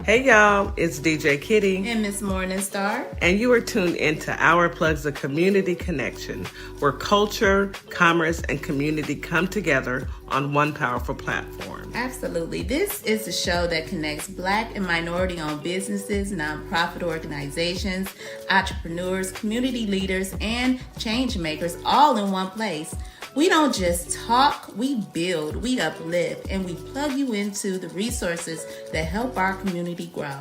Hey y'all, it's DJ Kitty and Miss Morningstar, and you are tuned into Our Plugs, a community connection where culture, commerce, and community come together on one powerful platform. Absolutely. This is a show that connects Black and minority-owned businesses, nonprofit organizations, entrepreneurs, community leaders, and change makers all in one place. We don't just talk, we build, we uplift, and we plug you into the resources that help our community grow.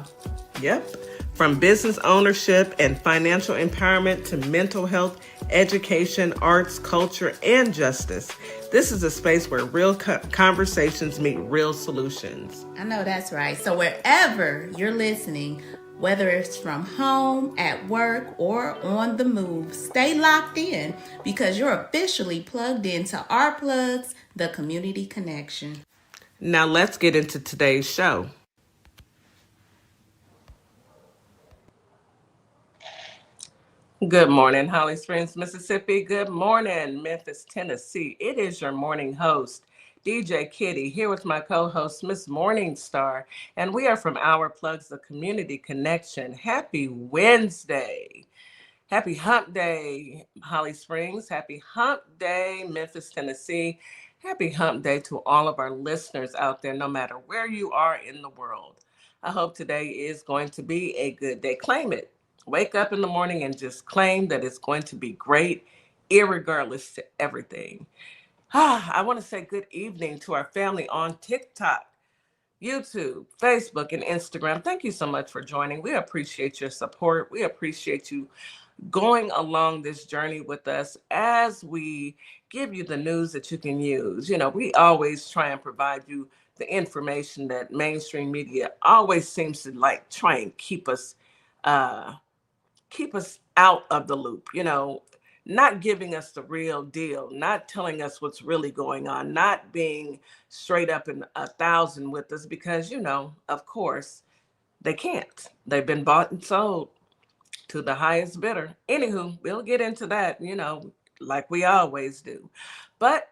Yep. From business ownership and financial empowerment to mental health, education, arts, culture, and justice. This is a space where real conversations meet real solutions. I know that's right. So wherever you're listening, whether it's from home, at work, or on the move, stay locked in because you're officially plugged into Our Plugs, the community connection. Now let's get into today's show. Good morning, Holly Springs, Mississippi. Good morning, Memphis, Tennessee. It is your morning host, DJ Kitty, here with my co-host, Miss Morningstar, and we are from Our Plugs, the Community Connection. Happy Wednesday. Happy Hump Day, Holly Springs. Happy Hump Day, Memphis, Tennessee. Happy Hump Day to all of our listeners out there, no matter where you are in the world. I hope today is going to be a good day. Claim it. Wake up in the morning and just claim that it's going to be great, irregardless to everything. I want to say good evening to our family on TikTok, YouTube, Facebook, and Instagram. Thank you so much for joining. We appreciate your support. We appreciate you going along this journey with us as we give you the news that you can use. You know, we always try and provide you the information that mainstream media always seems to like try and keep us out of the loop, you know, not giving us the real deal, not telling us what's really going on, not being straight up in 1,000 with us because, you know, of course, they can't. They've been bought and sold to the highest bidder. Anywho, we'll get into that, you know, like we always do. But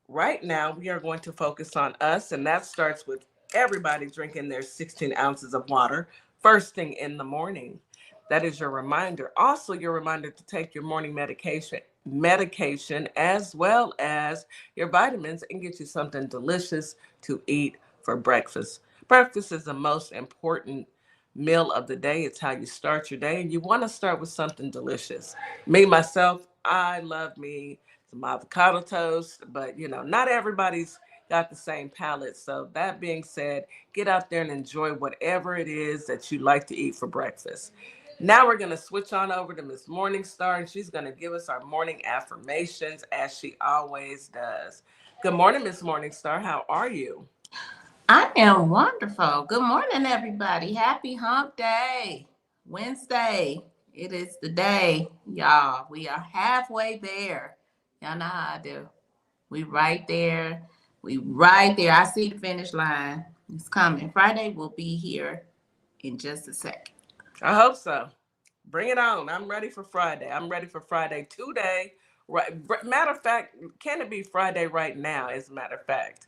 right now, we are going to focus on us, and that starts with everybody drinking their 16 ounces of water first thing in the morning. That is your reminder. Also, your reminder to take your morning medication as well as your vitamins and get you something delicious to eat for breakfast. Breakfast is the most important meal of the day. It's how you start your day, and you want to start with something delicious. Me, myself, I love me some avocado toast, but you know, not everybody's got the same palate. So that being said, get out there and enjoy whatever it is that you like to eat for breakfast. Now we're going to switch on over to Miss Morningstar, and she's going to give us our morning affirmations as she always does. Good morning, Miss Morningstar. How are you? I am wonderful. Good morning, everybody. Happy Hump Day. Wednesday. It is the day, y'all. We are halfway there. Y'all know how I do. We right there. We right there. I see the finish line. It's coming. Friday will be here in just a second. I hope so. Bring it on. I'm ready for Friday. I'm ready for Friday today. Right. Matter of fact, can it be Friday right now? As a matter of fact.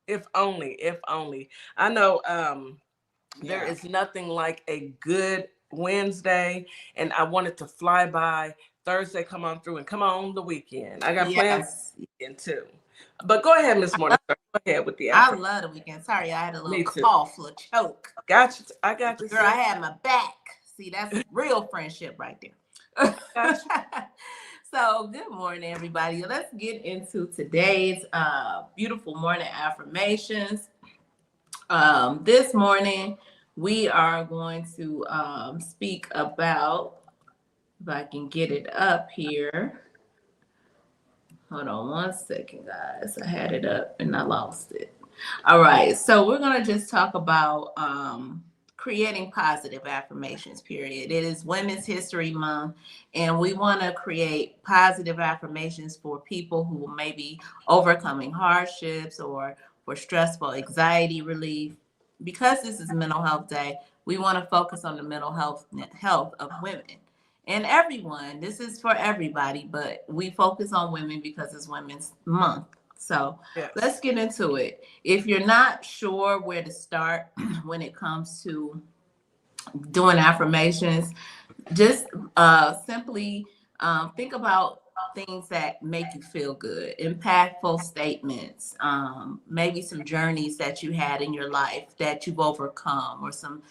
If only. I know there is nothing like a good Wednesday, and I want it to fly by. Thursday come on through and come on the weekend. I got plans weekend too. But go ahead, Miss Morningstar. Go ahead with the I love the weekend. Sorry, I had a little cough, little choke. Got you. I got you. Girl, I had my back. See, that's real friendship right there. So good morning, everybody. Let's get into today's beautiful morning affirmations. This morning, we are going to speak about, if I can get it up here. Hold on one second, guys. I had it up and I lost it. All right. So we're going to just talk about creating positive affirmations, period. It is Women's History Month, and we want to create positive affirmations for people who may be overcoming hardships or for stressful anxiety relief. Because this is Mental Health Day, we want to focus on the mental health of women. And everyone, this is for everybody, but we focus on women because it's Women's Month. So Yes. let's get into it. If you're not sure where to start when it comes to doing affirmations, just simply think about things that make you feel good, impactful statements, maybe some journeys that you had in your life that you've overcome, or some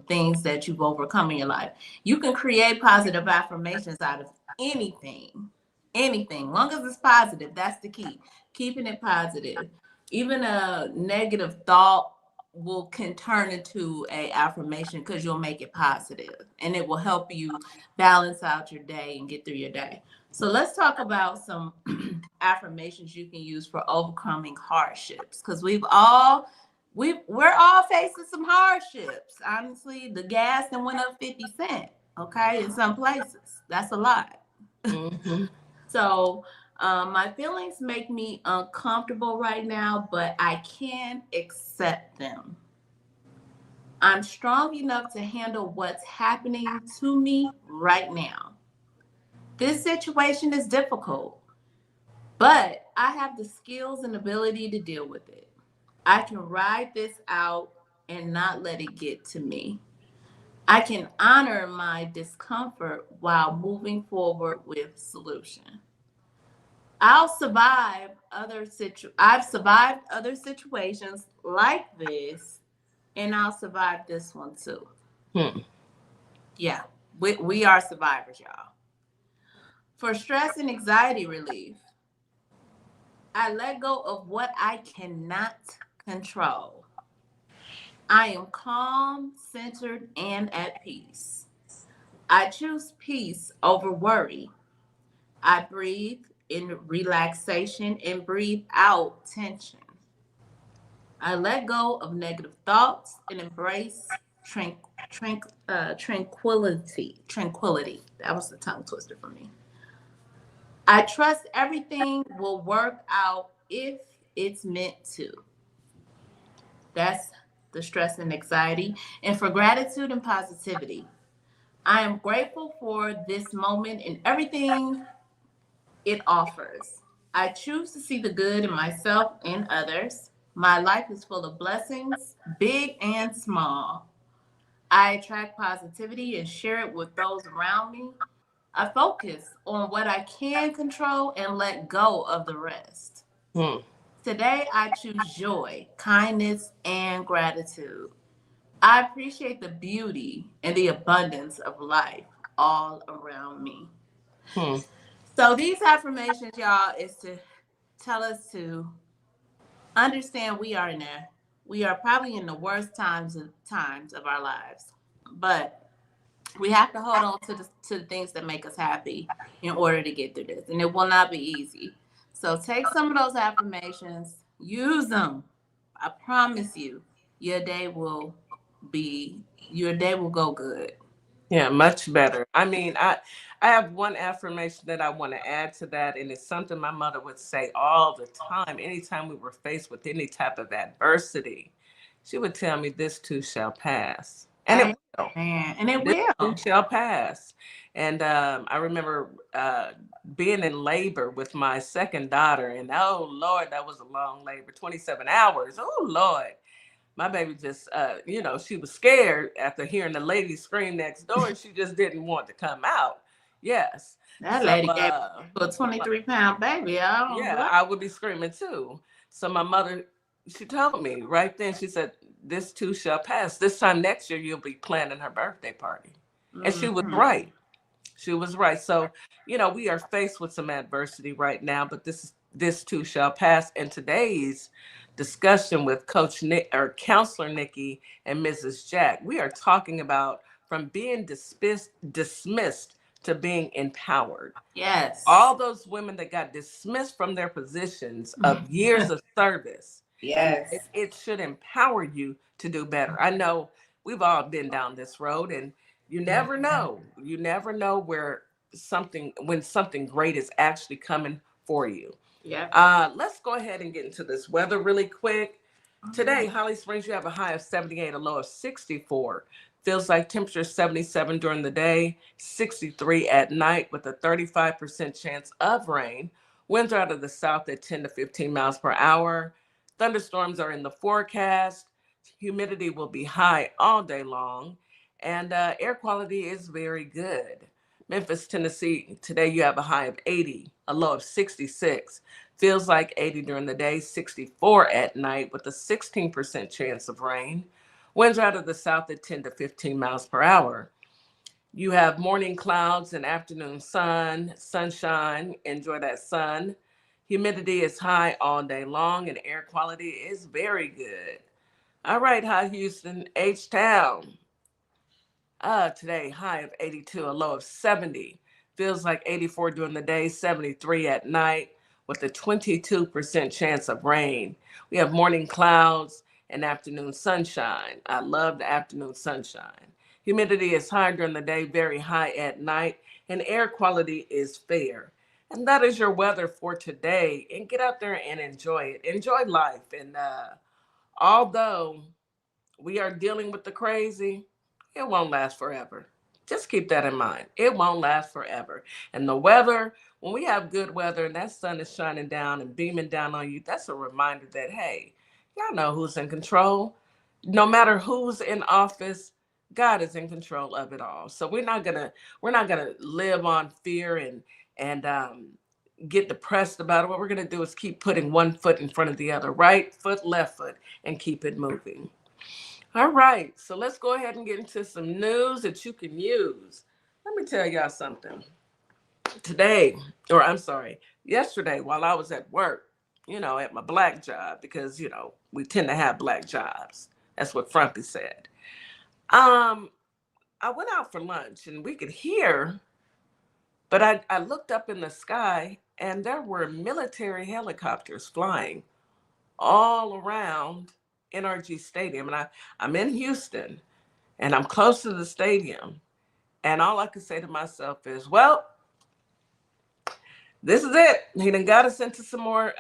things that you've overcome in your life. You can create positive affirmations out of anything, long as it's positive. That's the key. Keeping it positive. Even a negative thought can turn into a affirmation because you'll make it positive, and it will help you balance out your day and get through your day. So let's talk about some affirmations you can use for overcoming hardships, because we're all facing some hardships. Honestly, the gas then went up 50 cents, okay, in some places. That's a lot. Mm-hmm. So my feelings make me uncomfortable right now, but I can accept them. I'm strong enough to handle what's happening to me right now. This situation is difficult, but I have the skills and ability to deal with it. I can ride this out and not let it get to me. I can honor my discomfort while moving forward with solution. I've survived other situations like this, and I'll survive this one too. Hmm. Yeah, we are survivors, y'all. For stress and anxiety relief, I let go of what I cannot control. I am calm, centered, and at peace. I choose peace over worry. I breathe in relaxation and breathe out tension. I let go of negative thoughts and embrace tranquility. Tranquility. That was the tongue twister for me. I trust everything will work out if it's meant to. That's the stress and anxiety. And for gratitude and positivity, I am grateful for this moment and everything it offers. I choose to see the good in myself and others. My life is full of blessings, big and small. I attract positivity and share it with those around me. I focus on what I can control and let go of the rest. Hmm. Today, I choose joy, kindness, and gratitude. I appreciate the beauty and the abundance of life all around me. Hmm. So, these affirmations, y'all, is to tell us to understand we are probably in the worst times of our lives, but we have to hold on to the things that make us happy in order to get through this, and it will not be easy. So take some of those affirmations, use them. I promise you, your day will your day will go good. Yeah, much better. I mean, I have one affirmation that I want to add to that, and it's something my mother would say all the time. Anytime we were faced with any type of adversity, she would tell me, "This too shall pass," and it Amen. will. And it This too will. shall pass. And I remember being in labor with my second daughter, and oh Lord, that was a long labor, 27 hours. Oh Lord, my baby just she was scared after hearing the lady scream next door, and she just didn't want to come out. Yes. That So lady gave a 23-pound baby. I don't yeah, blame. I would be screaming too. So my mother, she told me right then, she said, "This too shall pass. This time next year you'll be planning her birthday party." And she was Mhm. right. She was right. So, we are faced with some adversity right now, but this too shall pass. And today's discussion with Coach Nick, or Counselor Nikki, and Mrs. Jack, we are talking about from being dismissed to being empowered. Yes. All those women that got dismissed from their positions of years of service, and Yes. it should empower you to do better. I know we've all been down this road, and you never know when something great is actually coming for you. Yep. Let's go ahead and get into this weather really quick. Today, Holly Springs, you have a high of 78, a low of 64. Feels like temperature 77 during the day, 63 at night with a 35% chance of rain. Winds are out of the south at 10 to 15 miles per hour. Thunderstorms are in the forecast. Humidity will be high all day long. And air quality is very good. Memphis, Tennessee, today you have a high of 80, a low of 66. Feels like 80 during the day, 64 at night with a 16% chance of rain. Winds are out of the south at 10 to 15 miles per hour. You have morning clouds and afternoon sunshine. Enjoy that sun. Humidity is high all day long and air quality is very good. All right, hi, Houston, H-Town. Today, high of 82, a low of 70. Feels like 84 during the day, 73 at night, with a 22% chance of rain. We have morning clouds and afternoon sunshine. I love the afternoon sunshine. Humidity is high during the day, very high at night, and air quality is fair. And that is your weather for today. And get out there and enjoy it. Enjoy life. And although we are dealing with the crazy, it won't last forever. Just keep that in mind. It won't last forever. And the weather, when we have good weather and that sun is shining down and beaming down on you, that's a reminder that, hey, y'all know who's in control. No matter who's in office, God is in control of it all. So we're not gonna live on fear and get depressed about it. What we're gonna do is keep putting one foot in front of the other, right foot, left foot, and keep it moving. All right, so let's go ahead and get into some news that you can use. Let me tell y'all something. Today, or I'm sorry, yesterday while I was at work, at my black job, because, we tend to have black jobs. That's what Frumpy said. Um, I went out for lunch and we could hear, but I looked up in the sky and there were military helicopters flying all around NRG Stadium. And I'm in Houston and I'm close to the stadium. And all I could say to myself is, well, this is it. He done got us into some more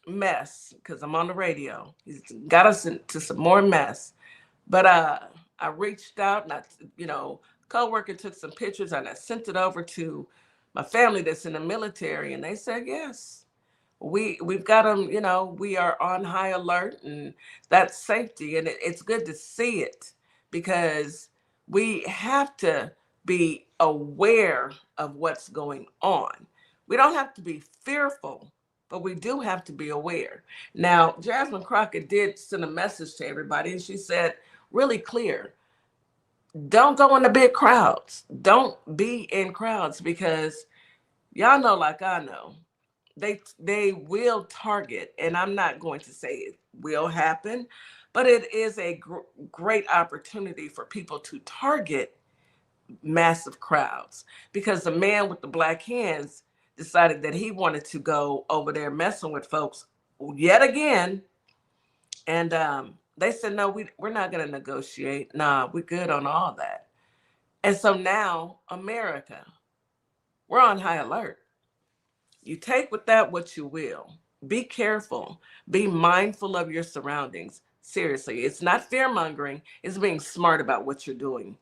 mess because I'm on the radio. He's got us into some more mess. But I reached out and coworker took some pictures and I sent it over to my family that's in the military. And they said, yes. We've got them, we are on high alert and that's safety. And it's good to see it because we have to be aware of what's going on. We don't have to be fearful, but we do have to be aware. Now, Jasmine Crockett did send a message to everybody and she said really clear, don't go in the big crowds. Don't be in crowds because y'all know, like I know, they will target, and I'm not going to say it will happen, but it is a great opportunity for people to target massive crowds because the man with the black hands decided that he wanted to go over there messing with folks yet again. And they said, no, we're not going to negotiate. Nah, we're good on all that. And so now, America, we're on high alert. You take with that what you will. Be careful. Be mindful of your surroundings. Seriously, it's not fear mongering. It's being smart about what you're doing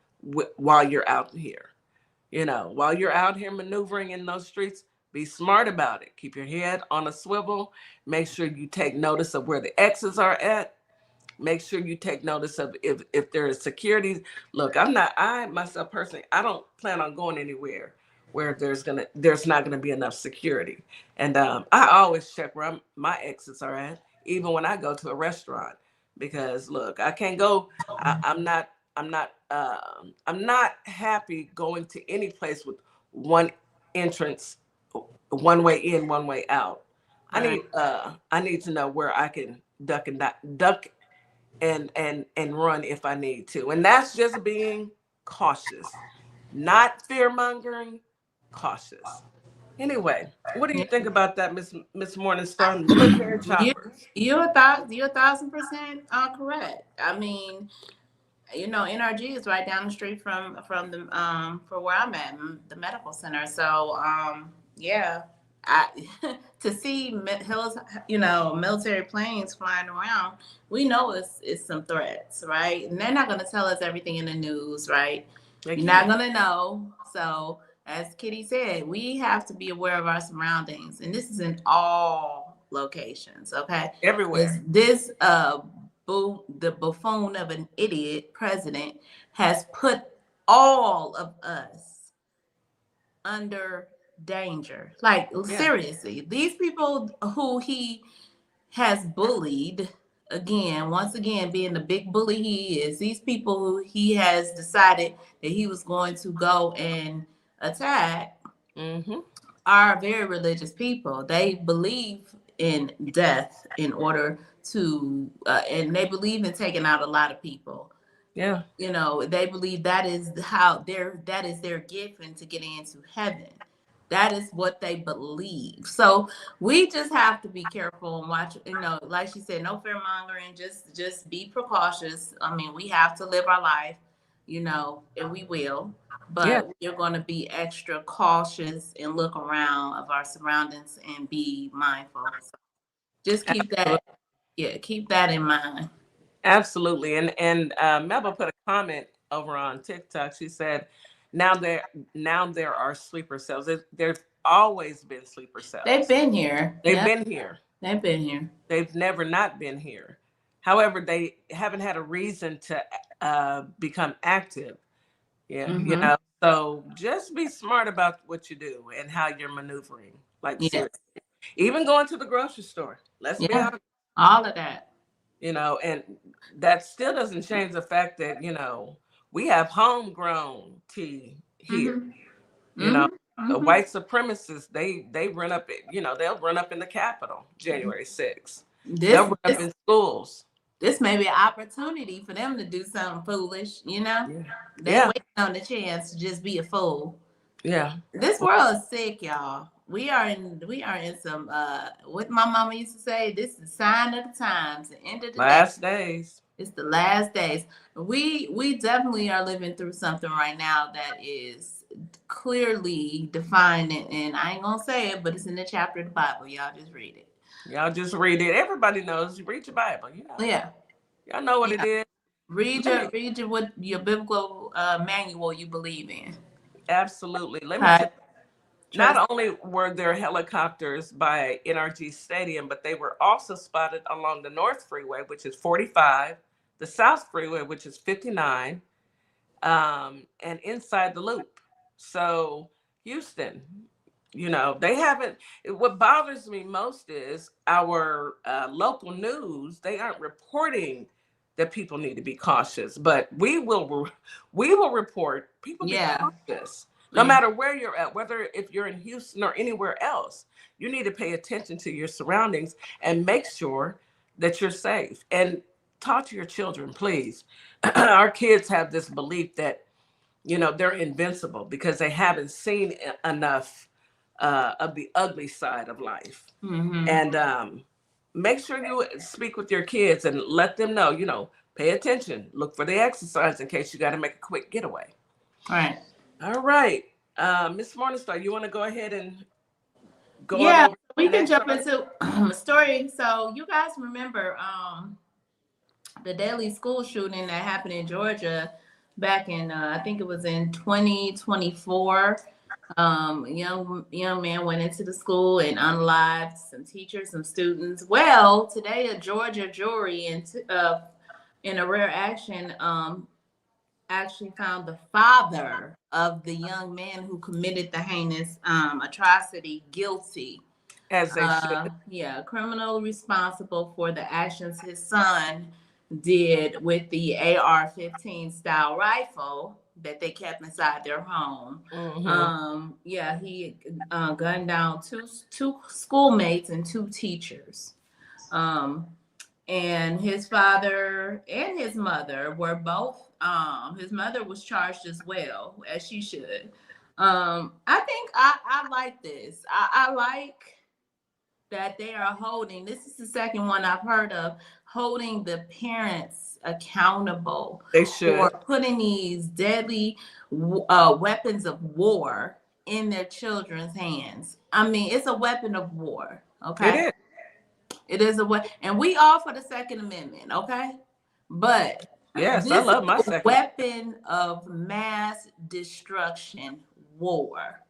while you're out here. While you're out here maneuvering in those streets, be smart about it. Keep your head on a swivel. Make sure you take notice of where the exits are at. Make sure you take notice of if there is security. Look, I myself personally, I don't plan on going anywhere where there's not gonna be enough security. And I always check where my exits are at, even when I go to a restaurant, because look, I can't go. I'm not happy going to any place with one entrance, one way in, one way out. Right. I need to know where I can duck and run if I need to. And that's just being cautious, not fear mongering, cautious. Anyway, what do you think about that, Miss Morningstar? Military You choppers. you're 1,000% correct. I mean, NRG is right down the street from the for where I'm at, the medical center. So yeah, I to see military planes flying around, we know it's some threats, right? And they're not going to tell us everything in the news, right? You're not going to know. So as Kitty said, we have to be aware of our surroundings, and this is in all locations. Okay, Everywhere. the buffoon of an idiot president has put all of us under danger. Like, Yeah. seriously, these people who he has bullied, again, once again, being the big bully he is, these people who he has decided that he was going to go and attack Mm-hmm. are very religious people. They believe in death in order to, and they believe in taking out a lot of people. Yeah. You know, they believe that is that is their gift and to get into heaven. That is what they believe. So we just have to be careful and watch, you know, like she said, no fear mongering, just be precautious. I mean, we have to live our life, you know, and we will, Yeah. but we're going to be extra cautious and look around of our surroundings and be mindful. So just keep Absolutely. that, yeah, keep that in mind. Absolutely. And Melba put a comment over on TikTok. She said, now there are sleeper cells. There's always been sleeper They've cells. been here. They've Yeah, been here. they've been here. They've never not been here. However, they haven't had a reason to become active. Yeah, Mm-hmm. So just be smart about what you do and how you're maneuvering. Like, Yeah, seriously, even going to the grocery store. Let's be yeah, honest. all of that. And that still doesn't change the fact that we have homegrown tea here. Mm-hmm. You know, the Mm-hmm. white supremacists, they run up. They'll run up in the Capitol January 6th. They'll This run up this in schools. this may be an opportunity for them to do something foolish. You know, Yeah, they yeah, waiting on the chance to just be a fool. yeah. This world is sick, y'all. We are in some what my mama used to say, this is the sign of the times, the end of the day. Last days. It's the last days. We definitely are living through something right now that is clearly defined, and I ain't gonna say it, but it's in the chapter of the Bible. Y'all just read it. Y'all just read it. Everybody knows. Read your Bible. Yeah, Y'all know what it yeah. is. Read Let me your what your biblical manual you believe in. absolutely. Let me tell Okay. you. Trust. Not only were there helicopters by NRG Stadium, but they were also spotted along the North Freeway, which is 45, the South Freeway, which is 59, and inside the loop. So, Houston, they haven't. What bothers me most is our local news. They aren't reporting that people need to be cautious, but we will report people be Yeah. cautious. No Mhm. matter where you're at, whether if you're in Houston or anywhere else, you need to pay attention to your surroundings and make sure that you're safe. And talk to your children, please. Our kids have this belief that they're invincible because they haven't seen enough of the ugly side of life. Mhm. And make sure you speak with your kids and let them know, pay attention, look for the exercise in case you got to make a quick getaway. All right. All right. Miss Morningstar, you want to go ahead and go on Yeah, over to we the can next jump article? into a story. So you guys remember the deadly school shooting that happened in Georgia back in I think it was in 2024. Young man went into the school and unalived some teachers, some students. Well, today a Georgia jury in a rare action actually found the father of the young man who committed the heinous atrocity guilty. As they should. Yeah, criminal responsible for the actions his son did with the AR-15 style rifle that they kept inside their home. Hmm. Yeah, he gunned down two schoolmates and two teachers. Um, and his father and his mother were both. His mother was charged as well, as she should. I think I like this. I like that they are holding, this is the second one I've heard of, holding the parents accountable They for should. putting these deadly weapons of war in their children's hands. I mean, it's a weapon of war, It okay? is. It is a weapon, and we all for the Second Amendment, okay? But Yes, I this is love my a second. weapon of mass destruction war.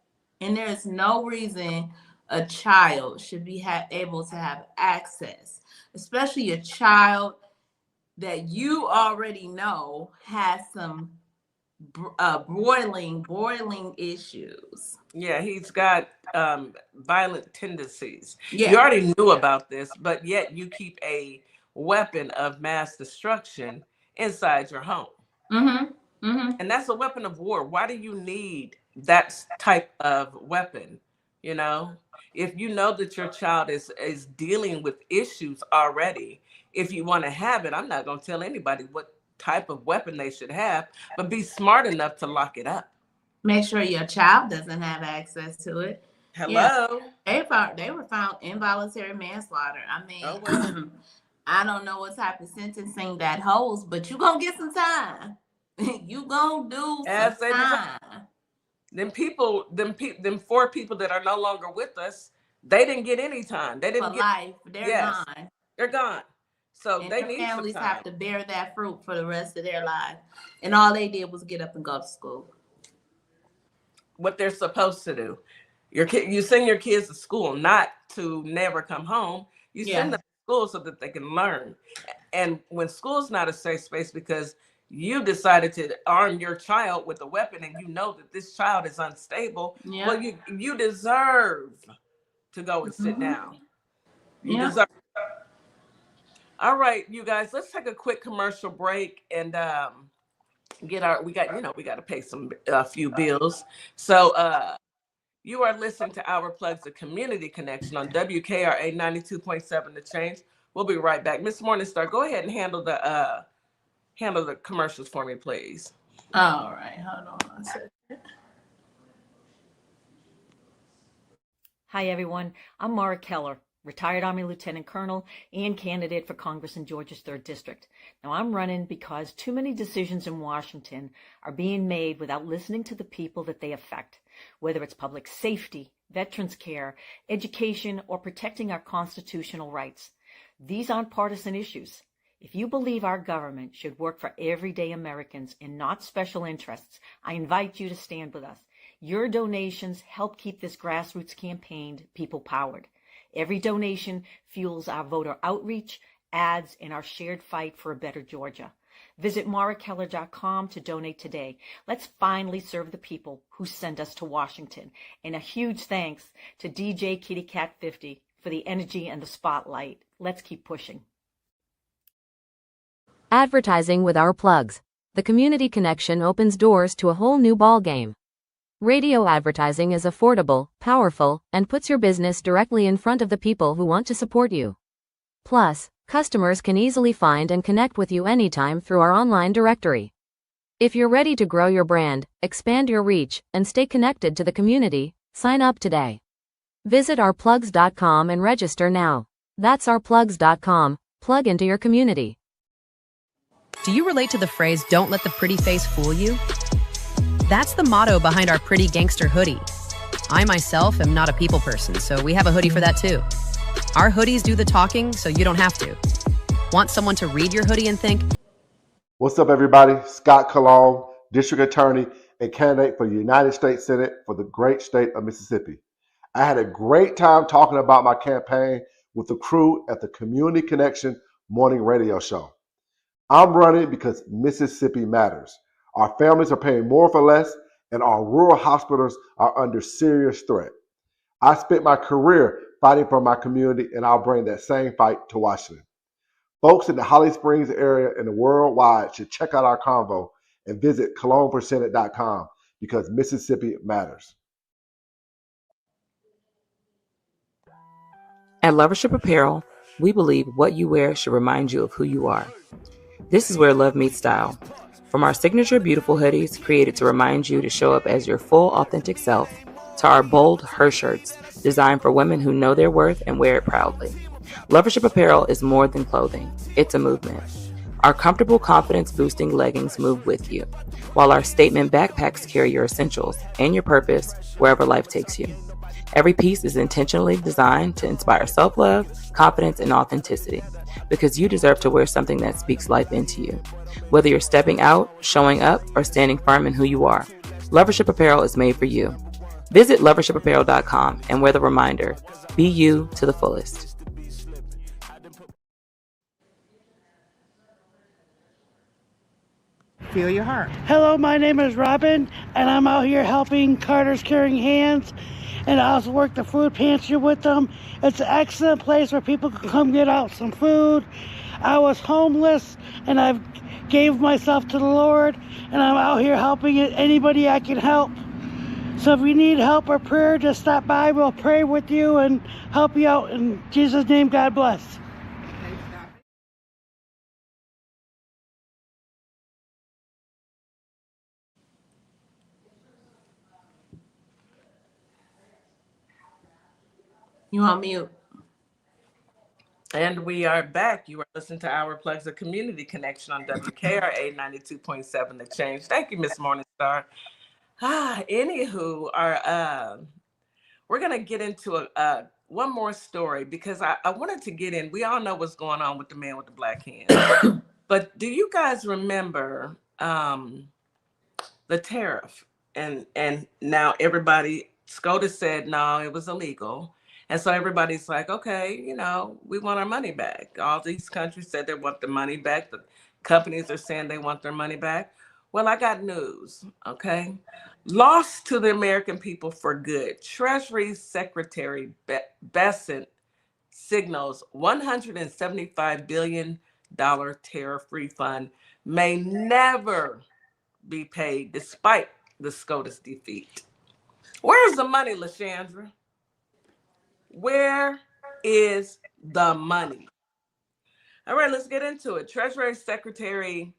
And there's no reason a child should be able to have access, especially a child that you already know has some boiling issues. Yeah, he's got violent tendencies. Yeah. You already knew about this, but yet you keep a weapon of mass destruction inside your home. Mm-hmm. Mm-hmm. And that's a weapon of war. Why do you need that type of weapon? You know, if you know that your child is dealing with issues already, if you want to have it, I'm not going to tell anybody what type of weapon they should have, but be smart enough to lock it up. Make sure your child doesn't have access to it. Hello. Yeah. They were found involuntary manslaughter. I mean, Oh, well. I don't know what type of sentencing that holds, but you gonna get some time. You gonna do some time. Them 4 people that are no longer with us, they didn't get any time. They didn't for get life. They're gone. They're gone. So and they their need families some time. have to bear that fruit for the rest of their life. And all they did was get up and go to school. What they're supposed to do. You send your kids to school not to never come home. You send them to school so that they can learn. And when school's not a safe space because you decided to arm your child with a weapon and you know that this child is unstable, well, you deserve to go and sit down. You deserve. All right, you guys, let's take a quick commercial break and we got to pay a few bills. So you are listening to Our Plugs, the Community Connection on WKRA 92.7 The Change. We'll be right back. Miss Morningstar, go ahead and handle the commercials for me, please. All right, hold on a second. Hi, everyone. I'm Mara Keller, retired Army Lieutenant Colonel and candidate for Congress in Georgia's 3rd District. Now, I'm running because too many decisions in Washington are being made without listening to the people that they affect, whether it's public safety, veterans care, education, or protecting our constitutional rights. These aren't partisan issues. If you believe our government should work for everyday Americans and not special interests, I invite you to stand with us. Your donations help keep this grassroots campaign people-powered. Every donation fuels our voter outreach, ads, and our shared fight for a better Georgia. Visit marakeller.com to donate today. Let's finally serve the people who send us to Washington. And a huge thanks to DJ Kitty Cat 50 for the energy and the spotlight. Let's keep pushing. Advertising with Our Plugs. The community connection opens doors to a whole new ballgame. Radio advertising is affordable, powerful, and puts your business directly in front of the people who want to support you. Plus, customers can easily find and connect with you anytime through our online directory. If you're ready to grow your brand, expand your reach, and stay connected to the community, sign up today. Visit ourplugs.com and register now. That's ourplugs.com. Plug into your community. Do you relate to the phrase, "Don't let the pretty face fool you"? That's the motto behind our Pretty Gangster hoodie. I myself am not a people person, so we have a hoodie for that too. Our hoodies do the talking, so you don't have to. Want someone to read your hoodie and think, "What's up, everybody? Scott Cologne, District Attorney and candidate for the United States Senate for the great state of Mississippi. I had a great time talking about my campaign with the crew at the Community Connection morning radio show. I'm running because Mississippi matters. Our families are paying more for less, and our rural hospitals are under serious threat. I spent my career fighting for my community, and I'll bring that same fight to Washington. Folks in the Holly Springs area and the worldwide should check out our convo and visit cologneforsenate.com because Mississippi matters. At Lovership Apparel, we believe what you wear should remind you of who you are. This is where love meets style. From our signature beautiful hoodies created to remind you to show up as your full authentic self, to our bold her shirts designed for women who know their worth and wear it proudly. Lovership Apparel is more than clothing. It's a movement. Our comfortable confidence-boosting leggings move with you, while our statement backpacks carry your essentials and your purpose wherever life takes you. Every piece is intentionally designed to inspire self-love, confidence, and authenticity, because you deserve to wear something that speaks life into you. Whether you're stepping out, showing up, or standing firm in who you are, Lovership Apparel is made for you. Visit lovershipapparel.com and wear the reminder, be you to the fullest. Feel your heart. Hello, my name is Robin, and I'm out here helping Carter's Caring Hands, and I also work the food pantry with them. It's an excellent place where people can come get out some food. I was homeless, and I've gave myself to the Lord, and I'm out here helping anybody I can help. So if you need help or prayer, just stop by. We'll pray with you and help you out. In Jesus' name, God bless. You on mute. And we are back. You are listening to Our Plugs, a community connection on WKRA 92.7 The Change. Thank you, Miss Morningstar. Anywho, we're gonna get into one more story because I wanted to get in. We all know what's going on with the man with the black hands, but do you guys remember the tariff? And now everybody, SCOTUS said no, it was illegal. And so everybody's like, okay, we want our money back. All these countries said they want the money back. The companies are saying they want their money back. Well, I got news, okay? Lost to the American people for good. Treasury Secretary Bessent signals $175 billion tariff refund may never be paid despite the SCOTUS defeat. Where's the money, LaShandra? Where is the money? All right, let's get into it. Treasury Secretary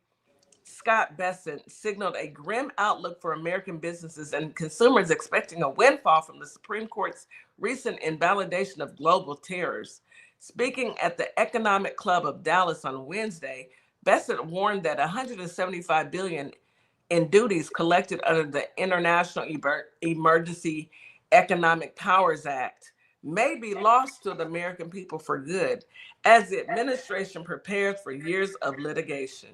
Scott Bessent signaled a grim outlook for American businesses and consumers expecting a windfall from the Supreme Court's recent invalidation of global tariffs. Speaking at the Economic Club of Dallas on Wednesday, Bessent warned that $175 billion in duties collected under the International Emergency Economic Powers Act may be lost to the American people for good as the administration prepares for years of litigation.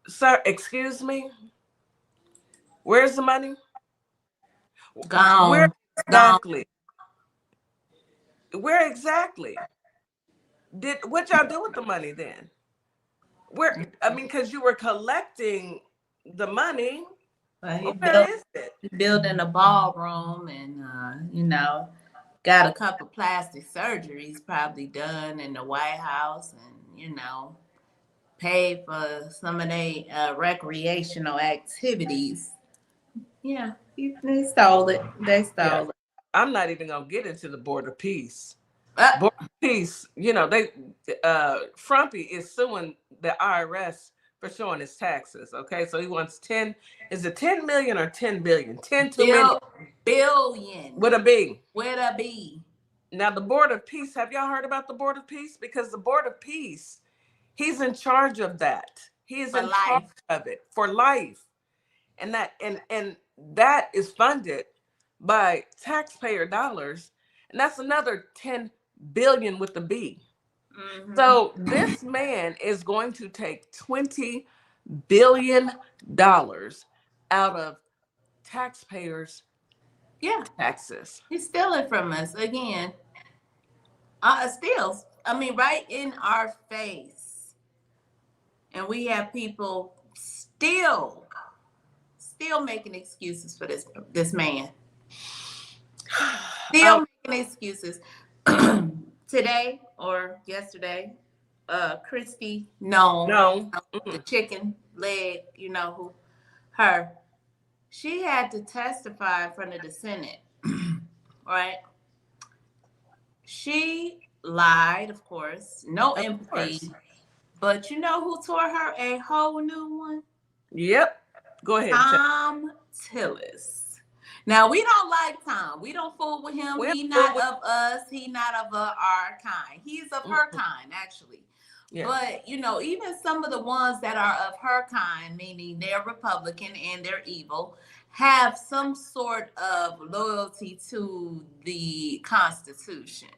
Sir, excuse me? Where's the money? Gone. Where exactly? Where exactly? What y'all do with the money then? Because you were collecting the money. Where is it? Building a ballroom and, got a couple plastic surgeries probably done in the White House and, paid for some of their recreational activities. Yeah, they stole it. It. I'm not even going to get into the Board of Peace. Board of Peace, Frumpy is suing the IRS for showing his taxes. Okay, so he wants 10. Is it 10 million or 10 billion? 10 too many. Billion. With a B. With a B. Now the Board of Peace. Have y'all heard about the Board of Peace? Because the Board of Peace, he's in charge of that. He is in charge of it for life, and that is funded by taxpayer dollars, and that's another 10 billion with the B. Mm-hmm. So this man is going to take $20 billion out of taxpayers' taxes. He's stealing from us again. Right in our face. And we have people still making excuses for this man. Still making excuses. Today or yesterday, Christy, the chicken leg, her. She had to testify in front of the Senate, right? She lied, of course, no empathy. But you know who taught her a whole new one? Yep. Go ahead. Tom Tillis. Now, we don't like Tom. We don't fool with him. He's not of us. He's not of our kind. He's of her kind, actually. Yeah. But, even some of the ones that are of her kind, meaning they're Republican and they're evil, have some sort of loyalty to the Constitution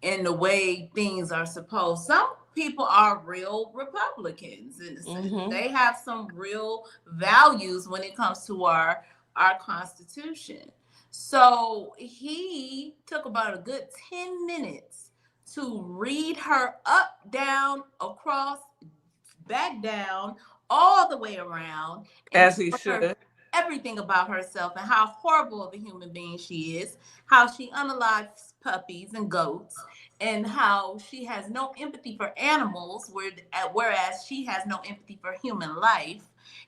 and the way things are supposed. Some people are real Republicans in a sense. Mm-hmm. They have some real values when it comes to our our Constitution. So he took about a good 10 minutes to read her up, down, across, back down, all the way around, and As he tell her should. everything about herself and how horrible of a human being she is, how she unalives puppies and goats, and how she has no empathy for animals, whereas she has no empathy for human life.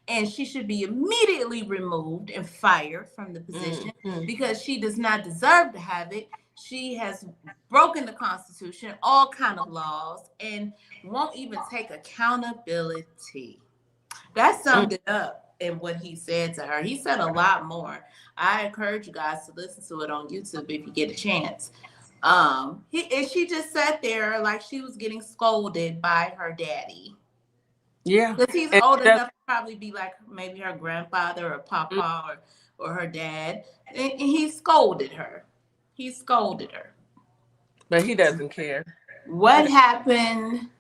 And she should be immediately removed and fired from the position because she does not deserve to have it. She has broken the Constitution, all kind of laws, and won't even take accountability. That summed it up in what he said to her. He said a lot more. I encourage you guys to listen to it on YouTube if you get a chance. She just sat there like she was getting scolded by her daddy. Yeah. Because he's old enough to probably be like maybe her grandfather or papa or her dad. And he scolded her. He scolded her. But he doesn't care. What happened?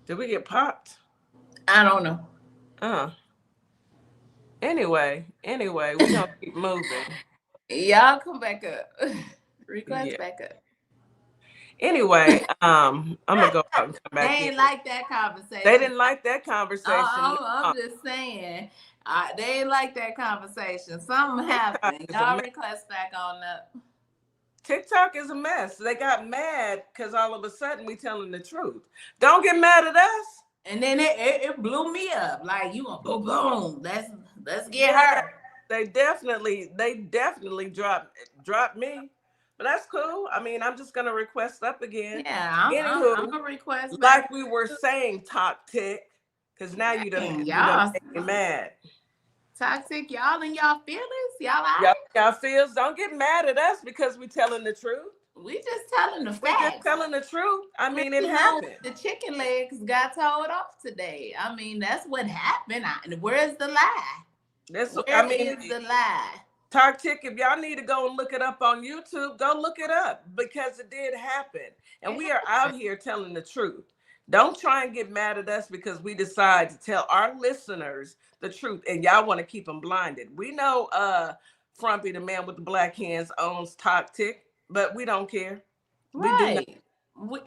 Did we get popped? I don't know. Anyway, we're gonna keep moving. Y'all come back up. Request back up. Anyway, I'm gonna go out and come back. They ain't like that conversation. They didn't like that conversation. I'm just saying. They ain't like that conversation. Something happened. Y'all request back on up. TikTok is a mess. They got mad because all of a sudden we telling the truth. Don't get mad at us. And then it blew me up. Like you gonna boom boom. Let's get her. They definitely dropped me. But that's cool. I mean, I'm just gonna request up again. Yeah, I'm gonna request like back. we were saying, toxic, because now you done make me mad. Toxic, y'all and y'all feelings, y'all feels. Don't get mad at us because we telling the truth. We just telling the facts. We just telling the truth. I mean, it happened. The chicken legs got told off today. I mean, that's what happened. Where's the lie? Where is the lie? Toxic, if y'all need to go and look it up on YouTube, go look it up because it did happen. And we are out here telling the truth. Don't try and get mad at us because we decide to tell our listeners the truth and y'all want to keep them blinded. We know Frumpy, the man with the black hands, owns Toxic, but we don't care. Right. We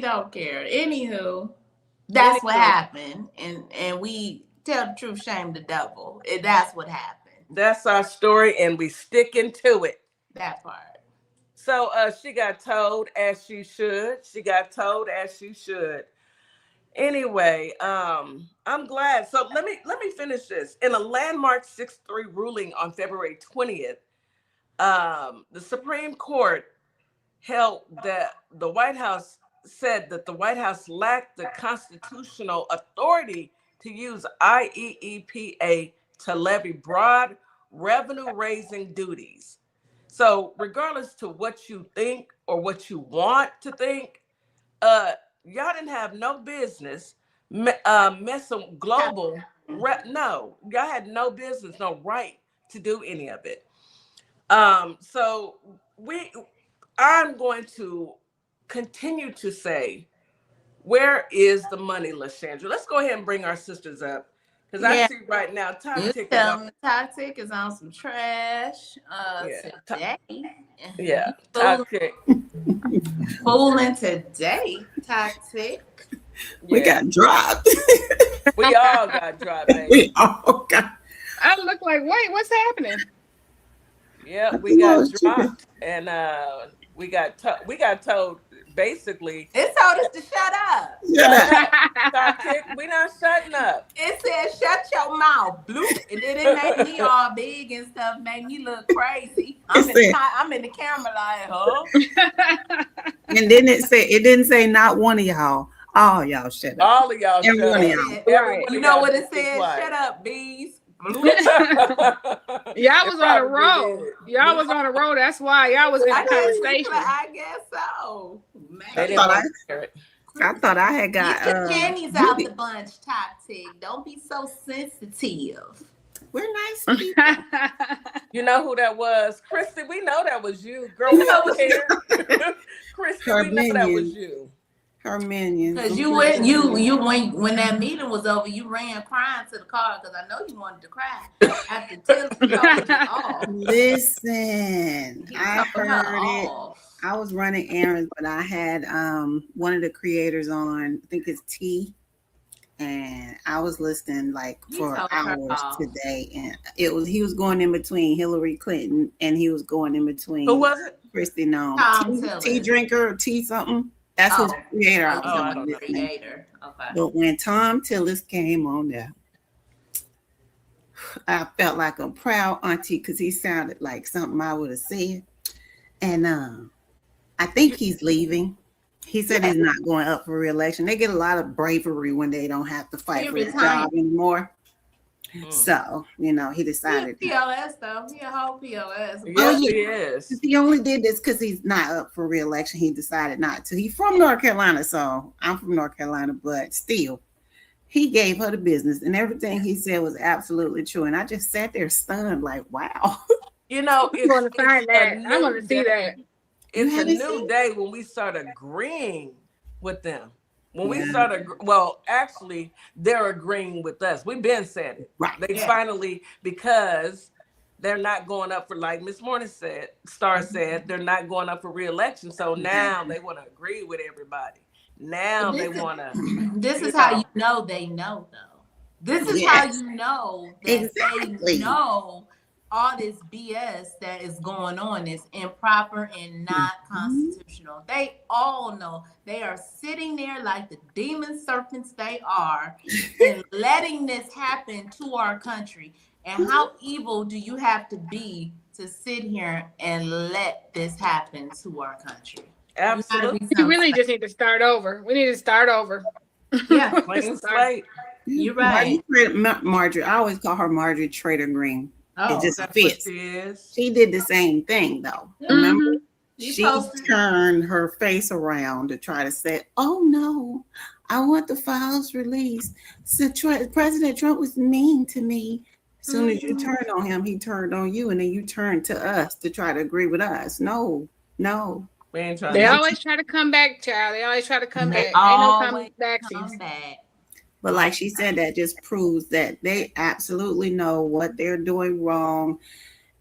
don't care. Anywho, that's what happened. And we tell the truth, shame the devil. That's what happened. That's our story, and we sticking to it. That part. So she got told as she should. Anyway, I'm glad. So let me finish this. In a landmark 6-3 ruling on February 20th, the Supreme Court held that the White House said that the White House lacked the constitutional authority to use IEEPA to levy broad revenue-raising duties. So regardless to what you think or what you want to think, y'all didn't have no business messing global. No, y'all had no business, no right to do any of it. So I'm going to continue to say, where is the money, LaShandra? Let's go ahead and bring our sisters up. Because I see right now, Toxic is on some trash today. Yeah, Toxic. Fooling today, Toxic. We got dropped. We all got dropped, baby. We all got. I look like, wait, what's happening? Yeah, we got dropped, and we got told. Basically, it told us to shut up. Toxic, we not shutting up. It said, shut your mouth, bloop. And then it made me all big and stuff, made me look crazy. I'm in the camera like, huh? And then it didn't say not one of y'all. All y'all shut up. All of y'all Every one of y'all. Right. You know what it said? Shut up, bees. Y'all was on a roll. Y'all was on a roll. That's why y'all was in a conversation. I guess so. I thought I had got Get your panties out the bunch, Toxic. Don't be so sensitive. We're nice people. You know who that was? Christy, we know that was you. Girl, we don't care. Christy, we know that was you. Her minions. Because you went, you when that meeting was over, you ran crying to the car because I know you wanted to cry after Taylor told you off. Listen, I heard it. Off. I was running errands, but I had one of the creators on. I think it's T, and I was listening like for hours today, and he was going in between Hillary Clinton and he was going in between. Who was it? Christy tea drinker or tea something. That's who's creator. I don't know. Creator. Okay. But when Tom Tillis came on there, I felt like a proud auntie because he sounded like something I would have said. And I think he's leaving. He said he's not going up for re-election. They get a lot of bravery when they don't have to fight for their job anymore. So, he decided. He's PLS though. He a whole PLS. Yes, he is. He only did this because he's not up for re-election. He decided not to. He's from North Carolina, so I'm from North Carolina, but still, he gave her the business, and everything he said was absolutely true. And I just sat there stunned, like, wow. I'm going to find that. I want to see that. It's a new day when we start agreeing with them. When we started, actually, they're agreeing with us. We've been saying it. Right. They finally, because they're not going up for, like Miss Morning said, Star said, they're not going up for re-election. So now they want to agree with everybody. Now they want to. This is how you know they know, though. This is how you know that they know all this BS that is going on is improper and not constitutional. They all know. They are sitting there like the demon serpents they are and letting this happen to our country. And how evil do you have to be to sit here and let this happen to our country? Absolutely. We really just need to start over. We need to start over. Yeah. Clean slate. You're right. Marjorie, I always call her Marjorie Trader Green. Oh, it just that's fits. what she is. She did the same thing though. Remember? She turned her face around to try to say, "Oh no, I want the files released." So President Trump was mean to me. As soon as you turned on him, he turned on you, and then you turned to us to try to agree with us. No. They always try to come back, child. They always try to come back. Ain't no coming back. But like she said, that just proves that they absolutely know what they're doing wrong,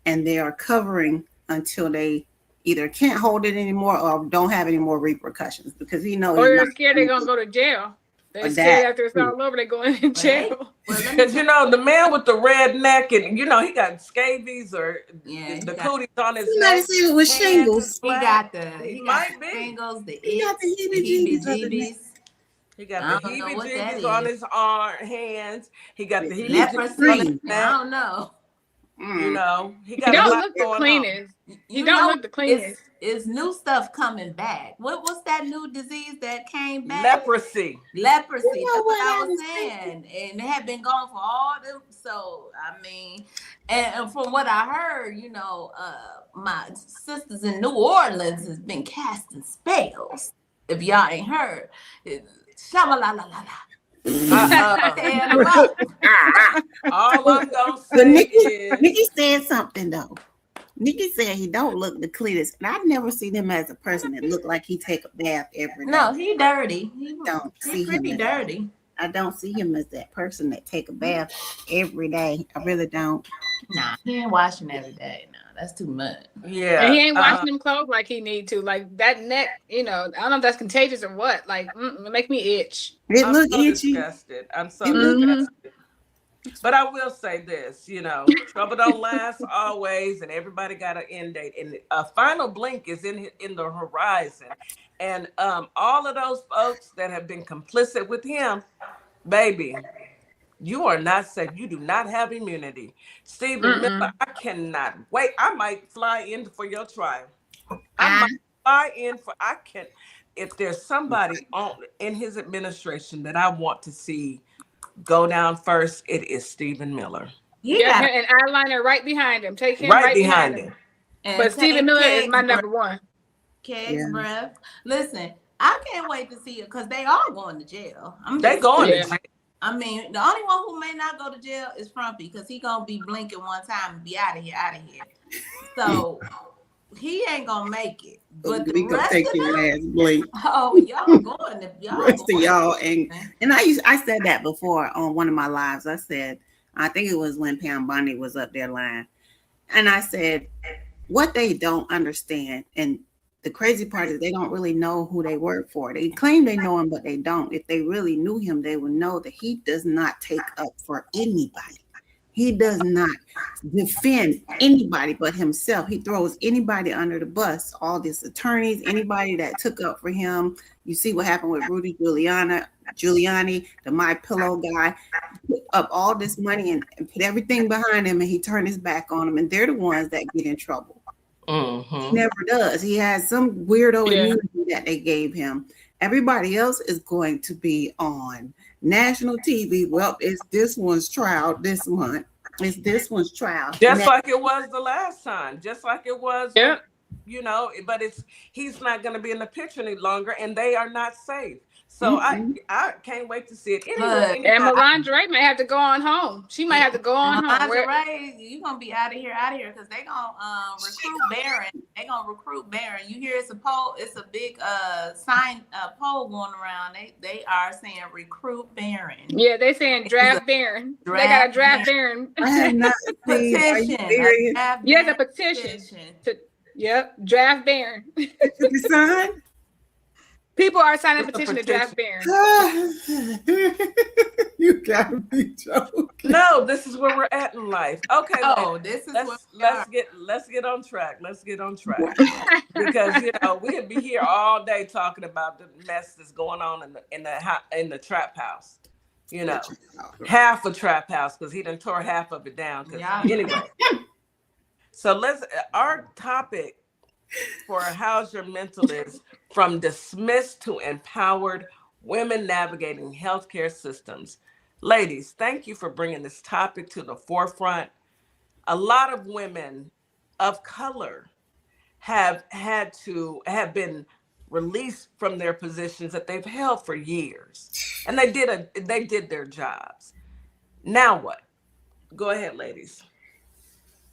and they are covering until they either can't hold it anymore or don't have any more repercussions, because he knows. Or they're scared they're gonna go to jail. They're scared after it's all over, they're going in jail. Because the man with the red neck, and he got scabies or the cooties on his neck. See it with shingles. He got the shingles, the heebie-jeebies. He got the heebie-jeebies on his hands. He got the heebie-jeebies on his neck. I don't know. He got don't look the cleanest. You don't look the cleanest. It's new stuff coming back. What's that new disease that came back? Leprosy. That's what I was saying. And it had been gone for all them. So and from what I heard, my sisters in New Orleans has been casting spells. If y'all ain't heard, sha-la-la-la-la-la. All I'm gonna say is Nikki said something though. Nikki said he don't look the cleanest, and I've never seen him as a person that looked like he take a bath every day. No, he dirty. He's pretty dirty. I don't see him as that person that take a bath every day. I really don't. Nah, he ain't washing every day. No, that's too much. Yeah, and he ain't washing them clothes like he need to. Like that neck, I don't know if that's contagious or what. Like, it make me itch. It look itchy. Disgusted. I'm so disgusted. But I will say this, trouble don't last always, and everybody got an end date, and a final blink is in the horizon. And all of those folks that have been complicit with him, baby, you are not safe. You do not have immunity. Stephen Miller, I cannot wait. I might fly in for your trial. If there's somebody in his administration that I want to see go down first, it is Stephen Miller. Yeah, and eyeliner right behind him. Take him right behind him. But Stephen Miller is my number one. Breath. Listen, I can't wait to see it because they are going to jail. They going to jail. The only one who may not go to jail is Frumpy, because he gonna be blinking one time and be out of here. So he ain't gonna make it. But we the gonna rest take of your them, ass, Blake. oh, y'all going to y'all. Rest of going. y'all, and I said that before on one of my lives. I said, I think it was when Pam Bondi was up there lying, and I said, what they don't understand, and the crazy part is they don't really know who they work for. They claim they know him, but they don't. If they really knew him, they would know that he does not take up for anybody. He does not defend anybody but himself. He throws anybody under the bus. All these attorneys, anybody that took up for him. You see what happened with Rudy Giuliani, the My Pillow guy, put up all this money and put everything behind him, and he turned his back on them. And they're the ones that get in trouble. He never does. He has some weirdo immunity that they gave him. Everybody else is going to be on national TV. Well, it's this one's trial this month. It's this one's trial. Just like it was the last time. Just like it was. Yeah. You know, but he's not going to be in the picture any longer, and they are not safe. So I can't wait to see it. Anyway, and Melandre might have to go on home. She might have to go on home. Melandre, you gonna be out of here, because they gonna recruit Barron. They gonna recruit Barron. You hear it's a poll. It's a big sign poll going around. They are saying recruit Barron. Yeah, they saying draft Barron. They got a draft Barron. I have not petition. Yes, a petition. Yep, draft Barron. You sign? People are signing a petition to draft Barron. You gotta be joking. No, this is where we're at in life. Okay. This is let's get on track. Let's get on track. Because we could be here all day talking about the mess that's going on in the trap house. Half a trap house, because he done tore half of it down. Anyway. So our topic for How's Your Mental is from dismissed to empowered women navigating healthcare systems. Ladies, thank you for bringing this topic to the forefront. A lot of women of color have been released from their positions that they've held for years, and they did their jobs. Now what? Go ahead, ladies.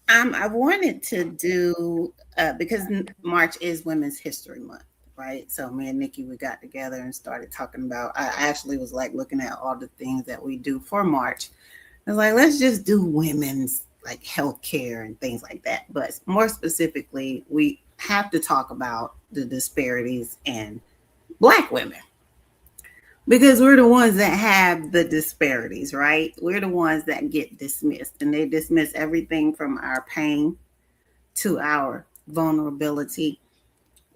I wanted to do because March is Women's History Month, right? So me and Nikki, we got together and started talking about. I actually was like looking at all the things that we do for March. I was like, let's just do women's like healthcare and things like that. But more specifically, we have to talk about the disparities in Black women. Because we're the ones that have the disparities, right? We're the ones that get dismissed, and they dismiss everything from our pain to our vulnerability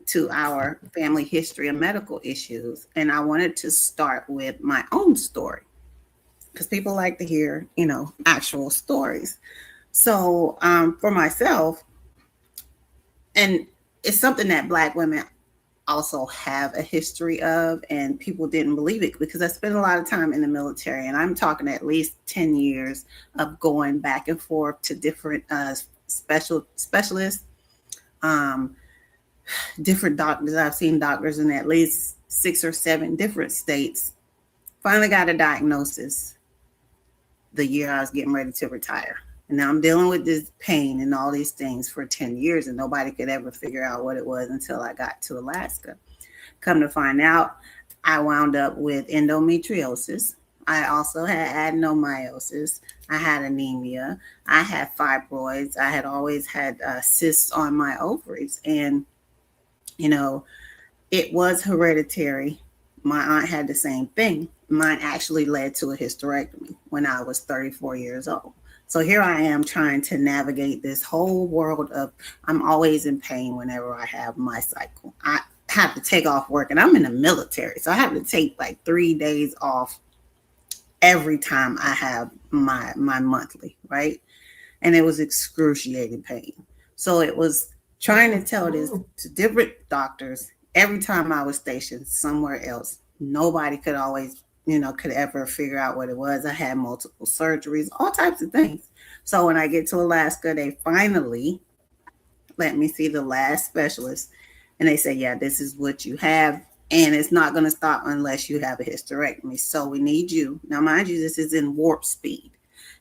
to our family history and medical issues. And I wanted to start with my own story because people like to hear, actual stories. So for myself, and it's something that Black women also have a history of, and people didn't believe it because I spent a lot of time in the military, and I'm talking at least 10 years of going back and forth to different specialists, different doctors. I've seen doctors in at least 6 or 7 different states. Finally got a diagnosis the year I was getting ready to retire. And now I'm dealing with this pain and all these things for 10 years, and nobody could ever figure out what it was until I got to Alaska. Come to find out, I wound up with endometriosis. I also had adenomyosis. I had anemia. I had fibroids. I had always had cysts on my ovaries. And, it was hereditary. My aunt had the same thing. Mine actually led to a hysterectomy when I was 34 years old. So here I am trying to navigate this whole world of, I'm always in pain whenever I have my cycle. I have to take off work, and I'm in the military. So I have to take like 3 days off every time I have my monthly, right? And it was excruciating pain. So it was trying to tell this to different doctors every time I was stationed somewhere else. Nobody could always could ever figure out what it was. I had multiple surgeries, all types of things. So when I get to Alaska, they finally let me see the last specialist. And they say, yeah, this is what you have. And it's not going to stop unless you have a hysterectomy. So we need you. Now, mind you, this is in warp speed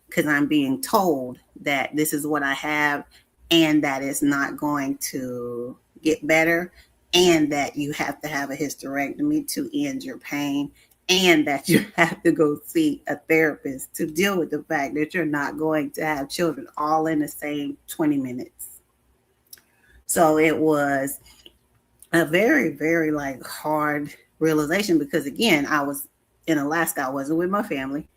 because I'm being told that this is what I have. and that it's not going to get better, and that you have to have a hysterectomy to end your pain, and that you have to go see a therapist to deal with the fact that you're not going to have children all in the same 20 minutes. So it was a very, very like hard realization, because again, I was in Alaska. I wasn't with my family,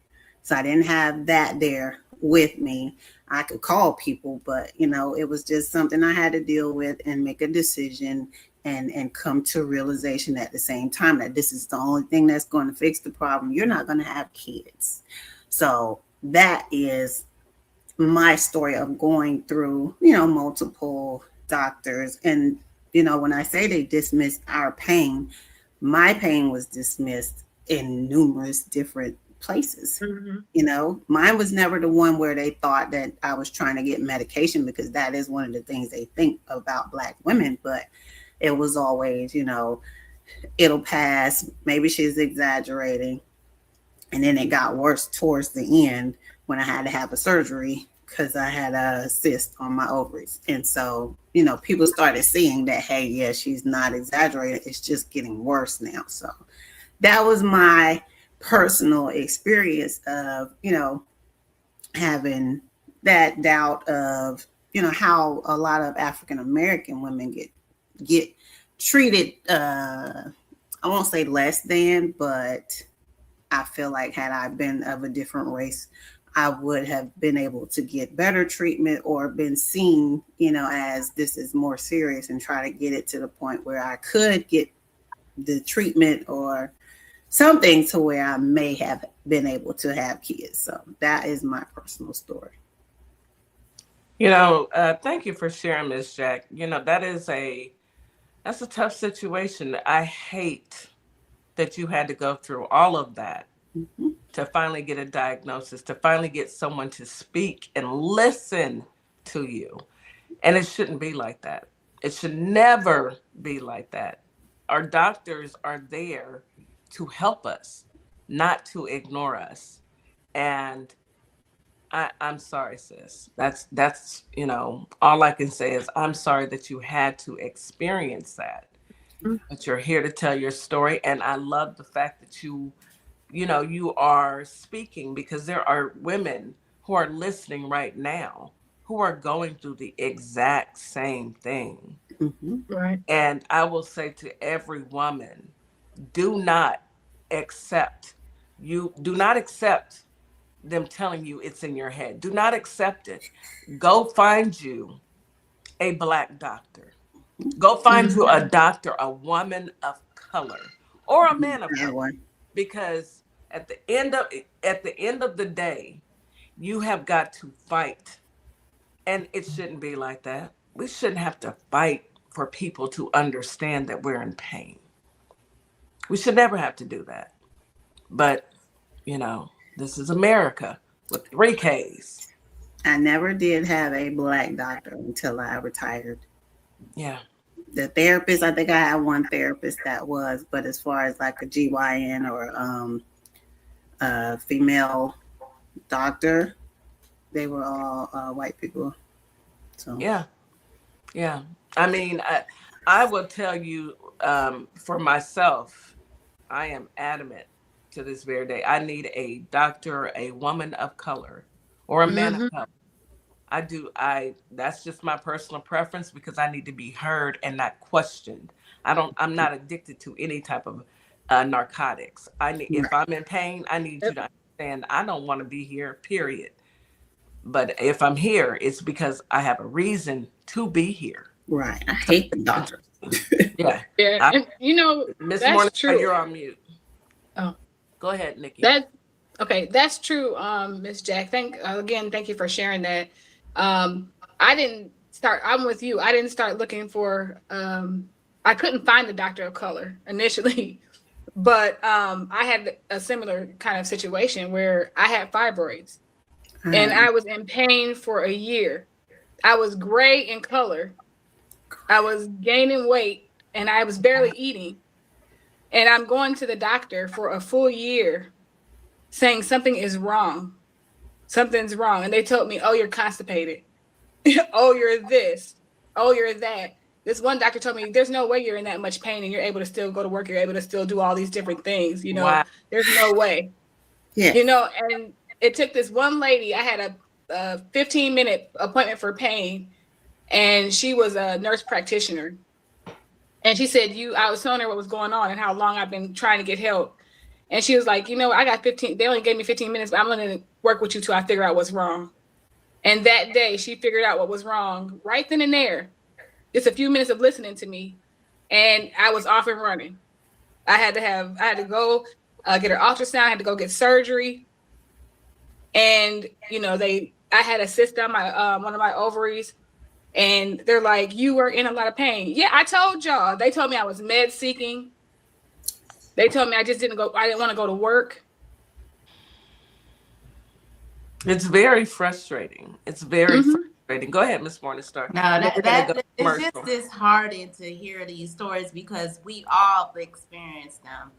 so I didn't have that there with me. I could call people, but it was just something I had to deal with and make a decision and come to a realization at the same time that this is the only thing that's going to fix the problem. You're not going to have kids. So that is my story of going through, multiple doctors. And, when I say they dismissed our pain, my pain was dismissed in numerous different places. Mine was never the one where they thought that I was trying to get medication, because that is one of the things they think about Black women. But it was always, it'll pass. Maybe she's exaggerating. And then it got worse towards the end when I had to have a surgery because I had a cyst on my ovaries. And so, people started seeing that, hey, yeah, she's not exaggerating. It's just getting worse now. So that was my personal experience of, having that doubt of, how a lot of African American women get treated. I won't say less than, but I feel like had I been of a different race, I would have been able to get better treatment or been seen, as this is more serious, and try to get it to the point where I could get the treatment or something to where I may have been able to have kids. So that is my personal story. Thank you for sharing, Ms. Jack. That's a tough situation. I hate that you had to go through all of that to finally get a diagnosis, to finally get someone to speak and listen to you. And it shouldn't be like that. It should never be like that. Our doctors are there to help us, not to ignore us. And I'm sorry, sis. That's all I can say is I'm sorry that you had to experience that. But you're here to tell your story. And I love the fact that you are speaking, because there are women who are listening right now who are going through the exact same thing. Right. And I will say to every woman, do not accept them telling you it's in your head. Do not accept it. Go find you a Black doctor. Go find you a doctor, a woman of color, or a man of color. Because at the end of the day, you have got to fight. And it shouldn't be like that. We shouldn't have to fight for people to understand that we're in pain. We should never have to do that. But, this is America with 3 Ks. I never did have a Black doctor until I retired. Yeah. The therapist, I think I had one therapist that was, but as far as like a GYN or a female doctor, they were all white people. So yeah. I mean, I will tell you, for myself, I am adamant to this very day. I need a doctor, a woman of color, or a man of color. That's just my personal preference, because I need to be heard and not questioned. I'm not addicted to any type of narcotics. If I'm in pain, I need you to understand I don't want to be here, period. But if I'm here, it's because I have a reason to be here. Right. I hate the doctor. Yeah. And, Miss that's Morning, true. You're on mute. Oh, go ahead, Nikki. That's true, Miss Jack. Thank you for sharing that. I'm with you. I didn't start looking for, I couldn't find the doctor of color initially, but I had a similar kind of situation where I had fibroids and I was in pain for a year. I was gray in color. I was gaining weight and I was barely eating. And I'm going to the doctor for a full year saying something is wrong. Something's wrong. And they told me, oh, you're constipated. Oh, you're this. Oh, you're that. This one doctor told me there's no way you're in that much pain and you're able to still go to work. You're able to still do all these different things. Wow. There's no way. Yes. And it took this one lady. I had a 15-minute appointment for pain, and she was a nurse practitioner. And she said, I was telling her what was going on and how long I've been trying to get help. And she was like, I got 15, they only gave me 15 minutes, but I'm going to work with you till I figure out what's wrong. And that day she figured out what was wrong right then and there. Just a few minutes of listening to me. And I was off and running. I had to go get her ultrasound. I had to go get surgery. And, I had a cyst on my, one of my ovaries. And they're like, you were in a lot of pain. Yeah, I told y'all. They told me I was med seeking. They told me I didn't want to go to work. It's very frustrating. It's very frustrating. Go ahead, Ms. Morningstar. No, it's just disheartening to hear these stories because we all experienced them.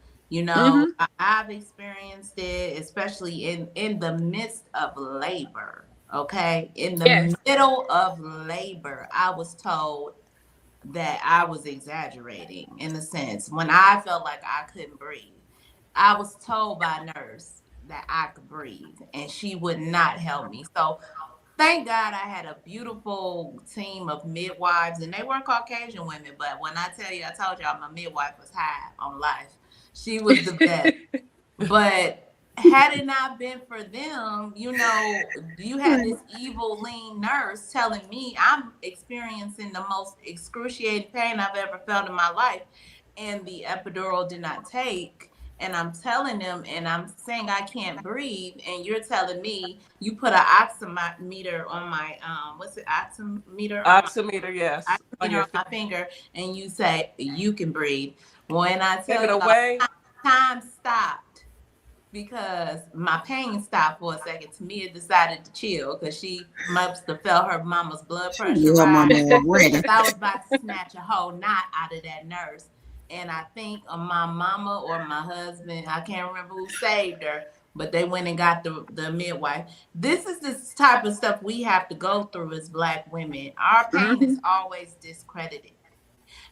I've experienced it, especially in the midst of labor. Okay. In the middle of labor, I was told that I was exaggerating in a sense when I felt like I couldn't breathe. I was told by a nurse that I could breathe and she would not help me. So thank God I had a beautiful team of midwives, and they weren't Caucasian women, but when I told y'all my midwife was high on life. She was the best. But had it not been for them, you had this evil, lean nurse telling me I'm experiencing the most excruciating pain I've ever felt in my life, and the epidural did not take. And I'm telling them, and I'm saying I can't breathe, and you're telling me you put an oximeter on my what's it, oximeter? Oximeter, yes. On my finger, and you say you can breathe. When I tell you, away, time stopped. Because my pain stopped for a second. Tamia decided to chill because she must have felt her mama's blood pressure. I was about to snatch a whole knot out of that nurse. And I think my mama or my husband, I can't remember who saved her, but they went and got the midwife. This is this type of stuff we have to go through as Black women. Our pain is always discredited.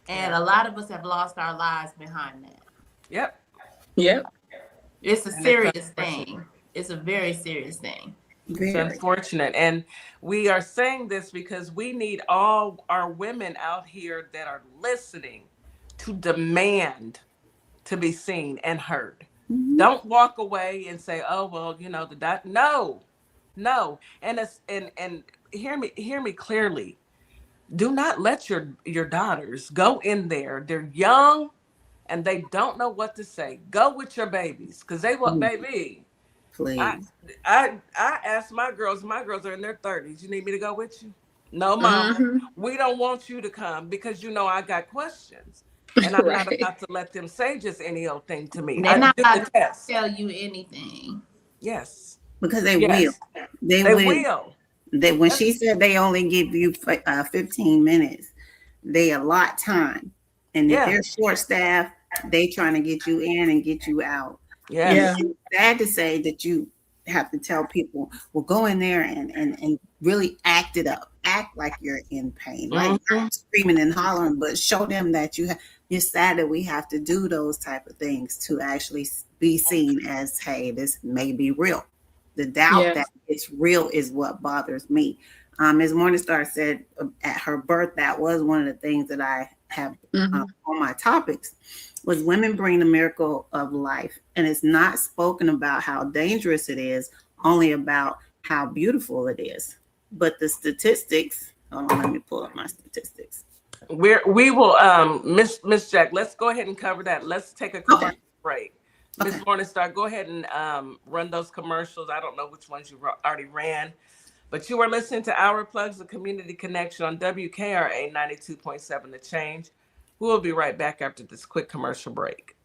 And a lot of us have lost our lives behind that. Yep. It's a serious thing. It's a very serious thing. It's unfortunate. And we are saying this because we need all our women out here that are listening to demand to be seen and heard. Don't walk away and say, oh, well, the doctor. No. And hear me clearly. Do not let your daughters go in there. They're young. And they don't know what to say. Go with your babies, because they want baby. Please. I asked my girls are in their 30s. You need me to go with you? No, Mom. We don't want you to come because I got questions. And I'm not about to let them say just any old thing to me. They're not about to tell you anything. Yes. Because they will. They will. When she said they only give you 15 minutes, they allot time. And if they're short-staffed, they trying to get you in and get you out. It's sad to say that you have to tell people, well, go in there and really act it up. Act like you're in pain. Like not screaming and hollering, but show them that you're sad that we have to do those type of things to actually be seen as, hey, this may be real. The doubt that it's real is what bothers me. Ms. Morningstar said at her birth, that was one of the things that I have on my topics was women bring the miracle of life. And it's not spoken about how dangerous it is, only about how beautiful it is. But the statistics, hold on, let me pull up my statistics. We will, Miss Jack, let's go ahead and cover that. Let's take a commercial break. Ms. Morningstar, go ahead and run those commercials. I don't know which ones you already ran. But you are listening to Our Plugs, the Community Connection on WKRA 92.7 The Change. We'll be right back after this quick commercial break.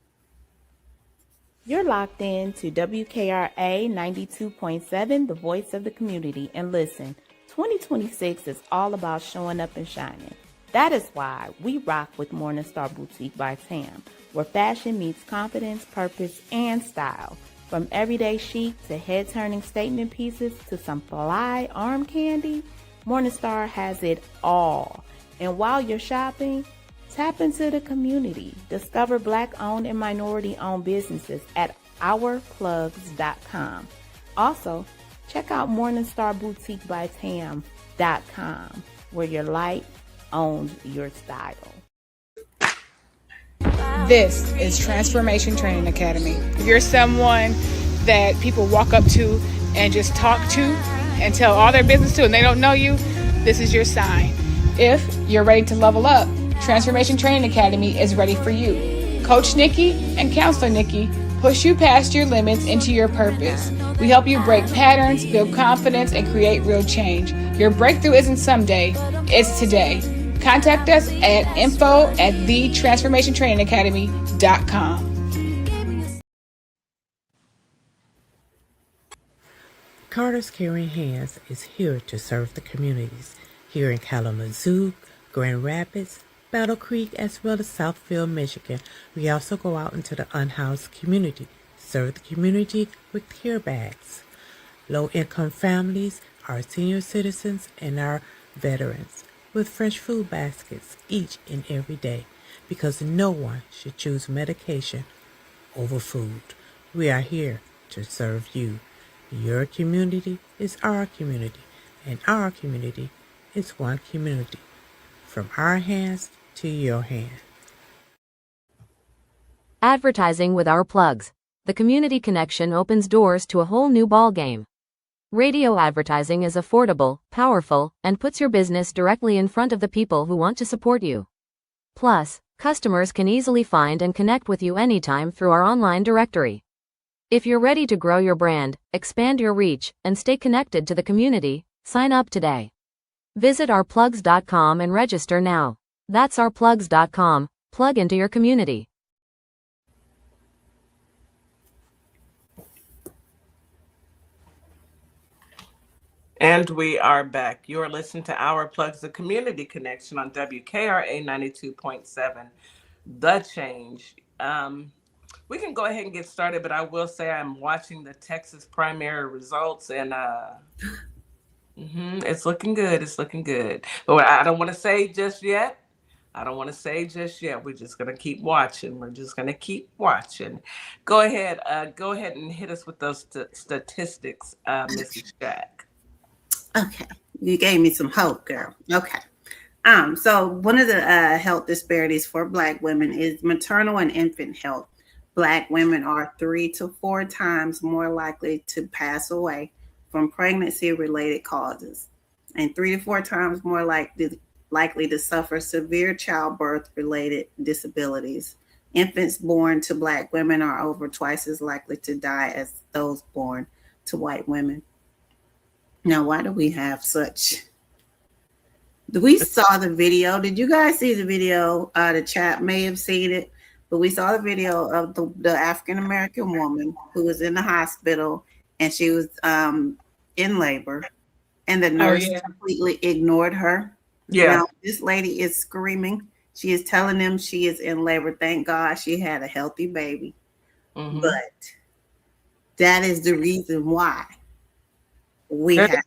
You're locked in to WKRA 92.7, the voice of the community. And listen, 2026 is all about showing up and shining. That is why we rock with Morningstar Boutique by Tam, where fashion meets confidence, purpose, and style. From everyday chic to head-turning statement pieces to some fly arm candy, Morningstar has it all. And while you're shopping, tap into the community. Discover Black-owned and minority-owned businesses at ourplugs.com. Also, check out morningstarboutiquebytam.com, where your light owns your style. This is Transformation Training Academy. If you're someone that people walk up to and just talk to and tell all their business to and they don't know you, this is your sign. If you're ready to level up, Transformation Training Academy is ready for you. Coach Nikki and Counselor Nikki push you past your limits into your purpose. We help you break patterns, build confidence, and create real change. Your breakthrough isn't someday, it's today. Contact us at info@thetransformationtrainingacademy.com. Carter's Caring Hands is here to serve the communities here in Kalamazoo, Grand Rapids, Battle Creek, as well as Southfield, Michigan. We also go out into the unhoused community, serve the community with care bags. Low-income families, our senior citizens, and our veterans with fresh food baskets each and every day, because no one should choose medication over food. We are here to serve you. Your community is our community, and our community is one community. From our hands to your hand. Advertising with Our Plugs. The community connection opens doors to a whole new ballgame. Radio advertising is affordable, powerful, and puts your business directly in front of the people who want to support you. Plus, customers can easily find and connect with you anytime through our online directory. If you're ready to grow your brand, expand your reach, and stay connected to the community, sign up today. Visit ourplugs.com and register now. That's ourplugs.com. Plug into your community. And we are back. You're listening to Our Plugs, the community connection on WKRA 92.7. The Change. We can go ahead and get started, but I will say I'm watching the Texas primary results, and it's looking good. It's looking good. But I don't want to say just yet. We're just going to keep watching. Go ahead and hit us with those statistics, Mrs. Jack. Okay, you gave me some hope, girl. Okay. So one of the health disparities for Black women is maternal and infant health. Black women are 3 to 4 times more likely to pass away from pregnancy-related causes, and 3 to 4 times more likely to suffer severe childbirth-related disabilities. Infants born to Black women are over twice as likely to die as those born to white women. Now, why do we have such? We saw the video. Did you guys see the video? The chat may have seen it, but we saw the video of the African-American woman who was in the hospital, and she was in labor, and the nurse completely ignored her. Yeah. Now, this lady is screaming. She is telling them she is in labor. Thank God she had a healthy baby. Mm-hmm. But that is the reason why we have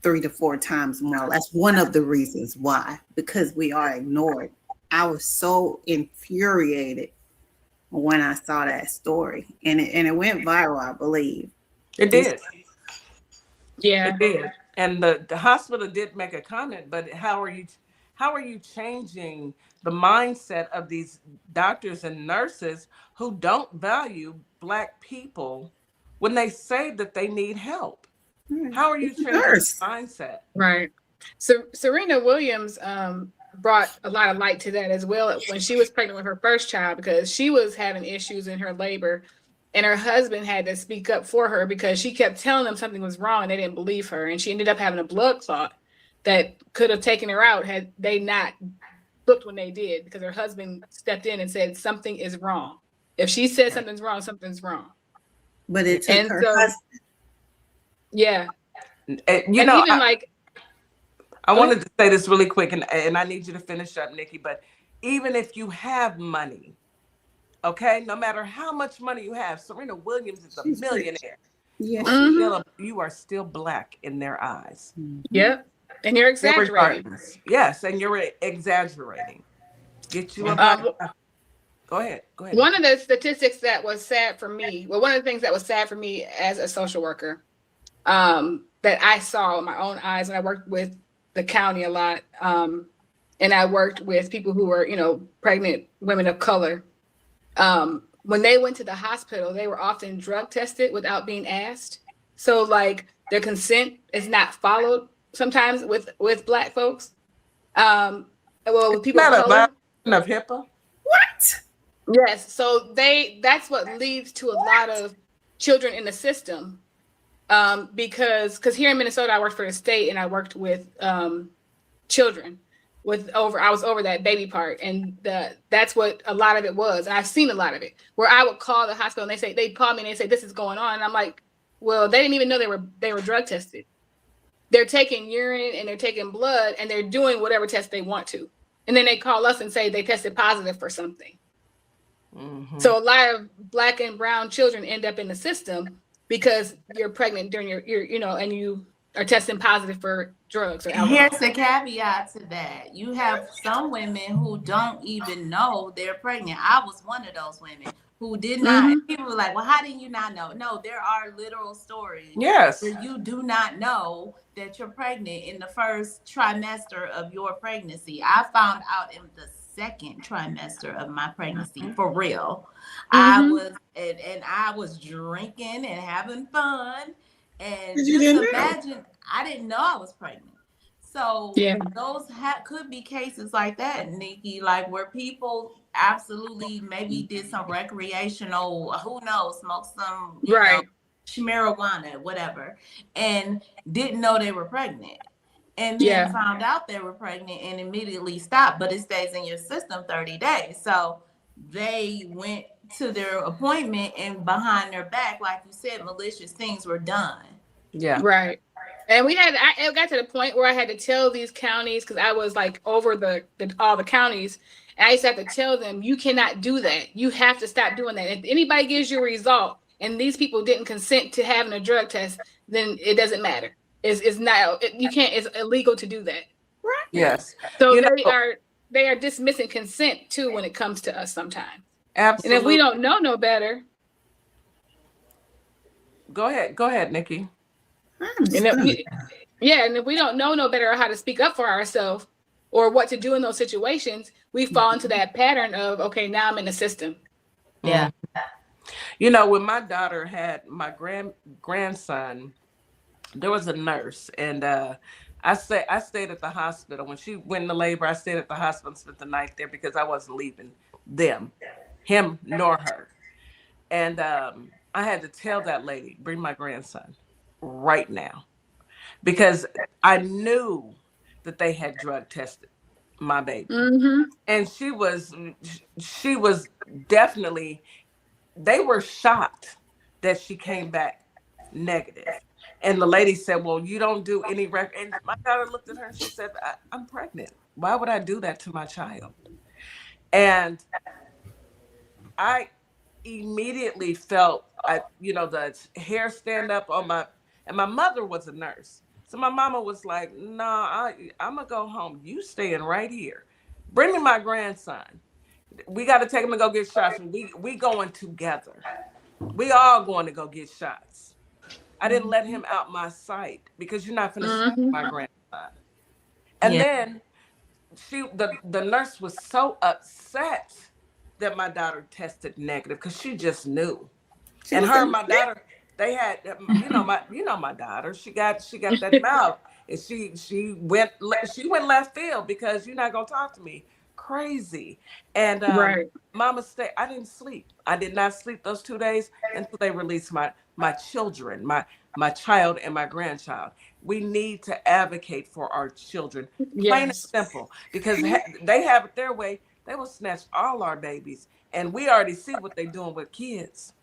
3 to 4 times more. That's one of the reasons why, because we are ignored. I was so infuriated when I saw that story, and it went viral, I believe. It did. Yeah, it did. And the hospital did make a comment, but how are you changing the mindset of these doctors and nurses who don't value Black people when they say that they need help? How are you changing the mindset? Right. So Serena Williams brought a lot of light to that as well when she was pregnant with her first child, because she was having issues in her labor, and her husband had to speak up for her because she kept telling them something was wrong and they didn't believe her, and she ended up having a blood clot that could have taken her out had they not looked when they did, because her husband stepped in and said something is wrong. If she said something's wrong, something's wrong. But it took her husband. Yeah. You know, I wanted to say this really quick, and I need you to finish up, Nikki, but even if you have money, okay, no matter how much money you have, Serena Williams is a millionaire. Yeah. You are still Black in their eyes. Yep. And you're exaggerating. Irregardless. Yes, and you're exaggerating. Get you a body. Go ahead. Go ahead. One of the statistics that was sad for me, well, one of the things that was sad for me as a social worker, that I saw with my own eyes, and I worked with the county a lot, and I worked with people who were, pregnant women of color. When they went to the hospital, they were often drug tested without being asked. So like their consent is not followed sometimes with Black folks. Well, with people of color. Of HIPAA. What? Yes. So that's what leads to a lot of children in the system. Because here in Minnesota, I worked for the state and I worked with children I was over that baby part, and that's what a lot of it was. And I've seen a lot of it where I would call the hospital and they'd call me and they say, this is going on. And I'm like, well, they didn't even know they were drug tested. They're taking urine and they're taking blood and they're doing whatever test they want to. And then they call us and say they tested positive for something. Mm-hmm. So a lot of Black and brown children end up in the system because you're pregnant during your and you are testing positive for drugs or alcohol. Here's the caveat to that. You have some women who don't even know they're pregnant. I was one of those women who did not. Mm-hmm. People were like, well, how did you not know? No, there are literal stories. Yes. Where you do not know that you're pregnant in the first trimester of your pregnancy. I found out in the second trimester of my pregnancy, for real. Mm-hmm. I was drinking and having fun. And just imagine, I didn't know I was pregnant. So those could be cases like that, Nikki, like where people absolutely maybe did some recreational, who knows, smoke some marijuana, whatever, and didn't know they were pregnant. And then found out they were pregnant and immediately stopped, but it stays in your system 30 days. So they went to their appointment and behind their back, like you said, malicious things were done. Yeah. Right. And it got to the point where I had to tell these counties, because I was like over all the counties, and I used to have to tell them, you cannot do that. You have to stop doing that. If anybody gives you a result and these people didn't consent to having a drug test, then it doesn't matter. It's not, you can't, it's illegal to do that. Right. Yes. So they are dismissing consent too when it comes to us sometimes. Absolutely. And if we don't know no better. Go ahead, Nikki. And if we don't know no better how to speak up for ourselves or what to do in those situations, we fall into that pattern of, okay, now I'm in the system. Yeah. When my daughter had my grandson, there was a nurse, and I stayed at the hospital. When she went into labor, I stayed at the hospital and spent the night there because I wasn't leaving him nor her. And I had to tell that lady, bring my grandson right now, because I knew that they had drug tested my baby. Mm-hmm. And she was definitely, they were shocked that she came back negative. And the lady said, well, you don't do any record. And my daughter looked at her and she said, I'm pregnant. Why would I do that to my child? And I immediately felt, the hair stand up on and my mother was a nurse. So my mama was like, no, I'm going to go home. You staying right here. Bring me my grandson. We got to take him and go get shots. We going together. We all going to go get shots. I didn't let him out my sight because you're not going to see my grandson. And then the nurse was so upset that my daughter tested negative because she just knew. And her and my daughter, they had, my daughter, she got that mouth, and she went left field because you're not gonna talk to me. Crazy. And Mama stayed. I didn't sleep. I did not sleep those 2 days until they released my children, my child and my grandchild. We need to advocate for our children, plain and simple, because they have it their way. They will snatch all our babies, and we already see what they're doing with kids.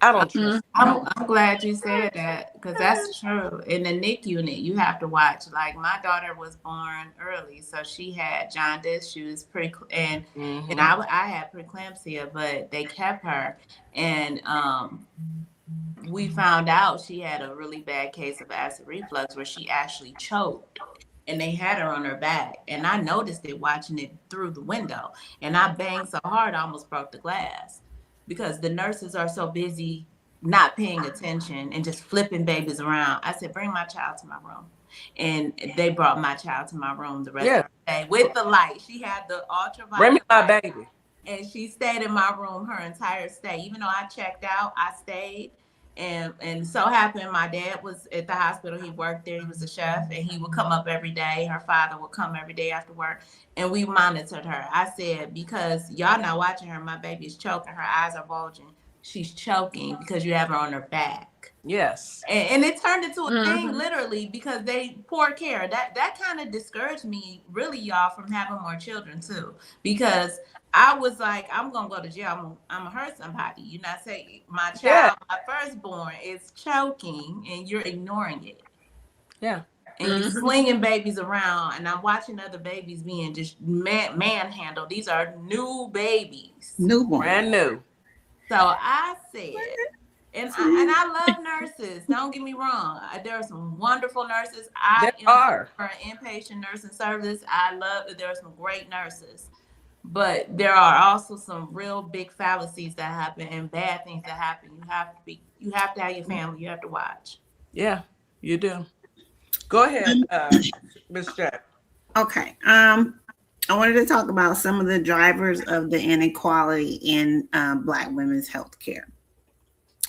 I don't trust. I'm glad you said that, because that's true. In the NIC unit, you have to watch. Like, my daughter was born early, so she had jaundice. She was and I had preeclampsia, but they kept her, and we found out she had a really bad case of acid reflux where she actually choked. and they had her on her back. And I noticed it watching it through the window. And I banged so hard, I almost broke the glass because the nurses are so busy not paying attention and just flipping babies around. I said, bring my child to my room. And they brought my child to my room the rest of the day with the light. She had the ultraviolet. Bring me my baby. And she stayed in my room her entire stay. Even though I checked out, I stayed. And so happened my dad was at the hospital. He worked there. He was a chef, and he would come up every day. Her father would come every day after work, and we monitored her. I said, because y'all not watching her, my baby's choking. Her eyes are bulging. She's choking because you have her on her back. Yes. And it turned into a thing, literally, because they poor care. That kind of discouraged me, really, y'all, from having more children too, because I was like, I'm gonna go to jail. I'm gonna hurt somebody. You not say my child, my firstborn, is choking, and you're ignoring it. Yeah. And you're slinging babies around, and I'm watching other babies being just manhandled. These are new babies, newborn, brand new. So I said, and I love nurses. Don't get me wrong. There are some wonderful nurses. There are. For an inpatient nursing service, I love that there are some great nurses. But there are also some real big fallacies that happen and bad things that happen. You have to have your family. You have to watch. Yeah, you do. Go ahead, Ms. Jack. Okay. I wanted to talk about some of the drivers of the inequality in Black women's health care.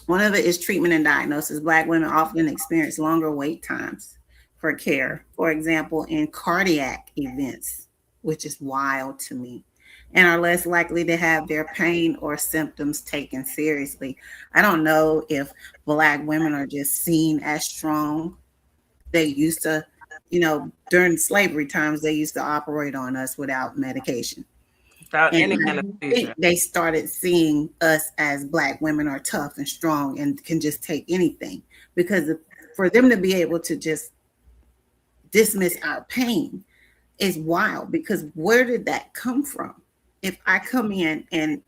One of it is treatment and diagnosis. Black women often experience longer wait times for care, for example, in cardiac events, which is wild to me, and are less likely to have their pain or symptoms taken seriously. I don't know if Black women are just seen as strong. They used to, during slavery times, they used to operate on us without medication. Without any anesthesia. They started seeing us as Black women are tough and strong and can just take anything. Because for them to be able to just dismiss our pain is wild, because where did that come from? If I come in and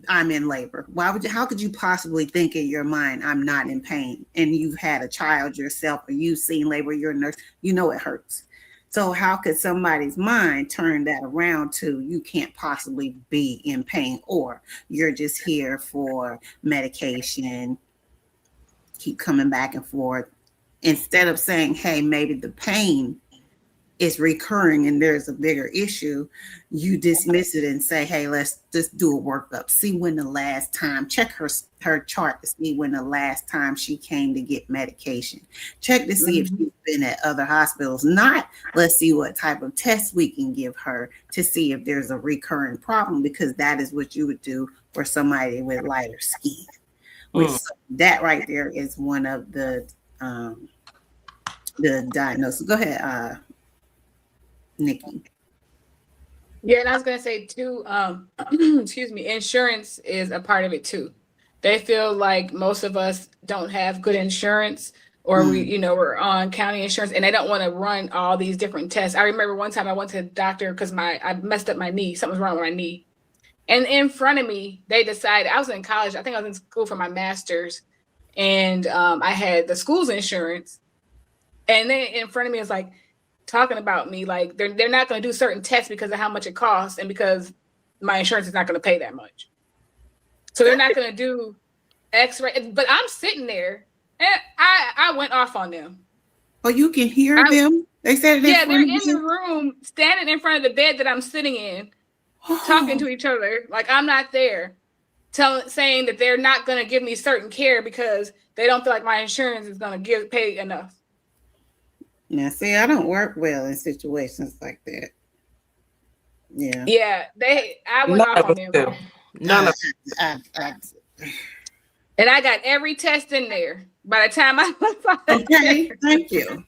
I'm in labor, how could you possibly think in your mind I'm not in pain? And you've had a child yourself, or you've seen labor, you're a nurse, you know it hurts. So how could somebody's mind turn that around to you can't possibly be in pain, or you're just here for medication, keep coming back and forth, instead of saying, hey, maybe the pain is recurring and there's a bigger issue, you dismiss it and say, hey, let's just do a workup. See when the last time, check her chart to see when the last time she came to get medication. Check to see if she's been at other hospitals. Not let's see what type of tests we can give her to see if there's a recurring problem, because that is what you would do for somebody with lighter skin. Which that right there is one of the diagnosis. Go ahead, Nikki. Yeah, and I was gonna say too, excuse me, insurance is a part of it too. They feel like most of us don't have good insurance, or we're on county insurance, and they don't want to run all these different tests. I remember one time I went to the doctor because I messed up my knee, something was wrong with my knee. And in front of me, they decided, I was in college, I think I was in school for my master's, and I had the school's insurance. And then in front of me was like, talking about me like they're not going to do certain tests because of how much it costs, and because my insurance is not going to pay that much, so they're not going to do x-ray. But I'm sitting there and I went off on them. Oh, you can hear them? They said they're in the room standing in front of the bed that I'm sitting in, talking to each other like I'm not there, saying that they're not going to give me certain care because they don't feel like my insurance is going to pay enough. Now, see, I don't work well in situations like that. Yeah. Yeah, I went off on them. None of And I got every test in there. By the time I was okay, thank you.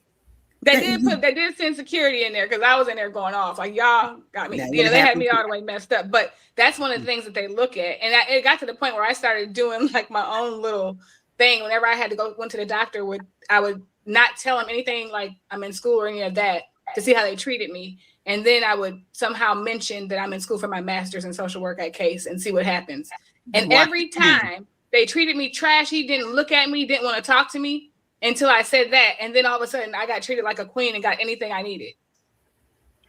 They did send security in there because I was in there going off like, y'all got me. They had me all the way messed up. But that's one of the things that they look at. And it got to the point where I started doing like my own little thing. Whenever I had to went to the doctor, I would not tell them anything like I'm in school or any of that to see how they treated me. And then I would somehow mention that I'm in school for my master's in social work at Case and see what happens. And every time they treated me trashy, didn't look at me, didn't want to talk to me until I said that. And then all of a sudden I got treated like a queen and got anything I needed.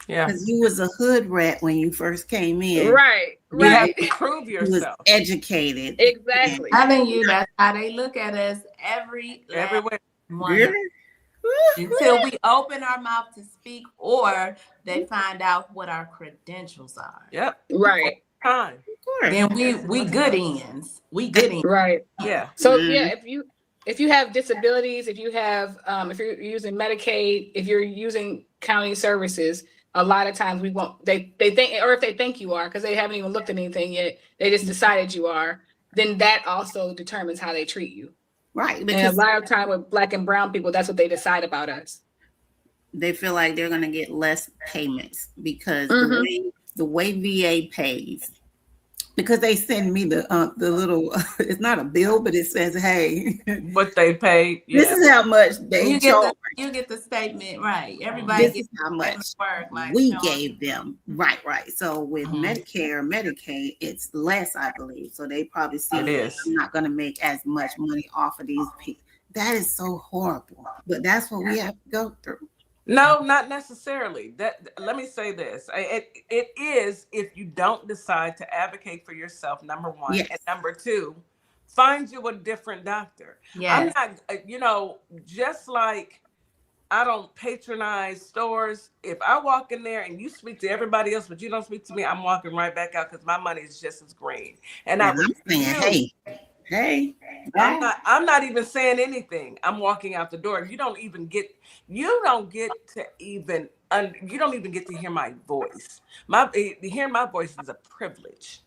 Yeah. Because you was a hood rat when you first came in. Right. You have Right. to prove You was yourself. educated. Exactly. Telling you that's how they look at us every last Everywhere. one Girl. until we open our mouth to speak or they find out what our credentials are. Yep. Right. Time. Then we good ends. We good ends. Right. Yeah. So yeah, if you have disabilities, if you have if you're using Medicaid, if you're using county services, a lot of times we won't they think, or if they think you are, because they haven't even looked at anything yet, they just decided you are, then that also determines how they treat you. Right. And Because a lot of time with Black and brown people, that's what they decide about us. they feel like they're gonna get less payments because the way VA pays. Because they send me the little, it's not a bill, but it says, hey, what they paid. Yeah. This is how much they charge. You get the statement, right? Everybody This is how much work, like we gave them. Right. So with Medicare, Medicaid, it's less, I believe. So they probably see It is. I'm not going to make as much money off of these people. That is so horrible. But that's what we have to go through. No, not necessarily. Let me say this. It is if you don't decide to advocate for yourself, number one. Yes. And number two, find you a different doctor. Yes. I'm not, just like I don't patronize stores. If I walk in there and you speak to everybody else, but you don't speak to me, I'm walking right back out because my money is just as green. And I'm saying, hey. I'm not even saying anything. I'm walking out the door. You don't even get to hear my voice. Hearing my voice is a privilege.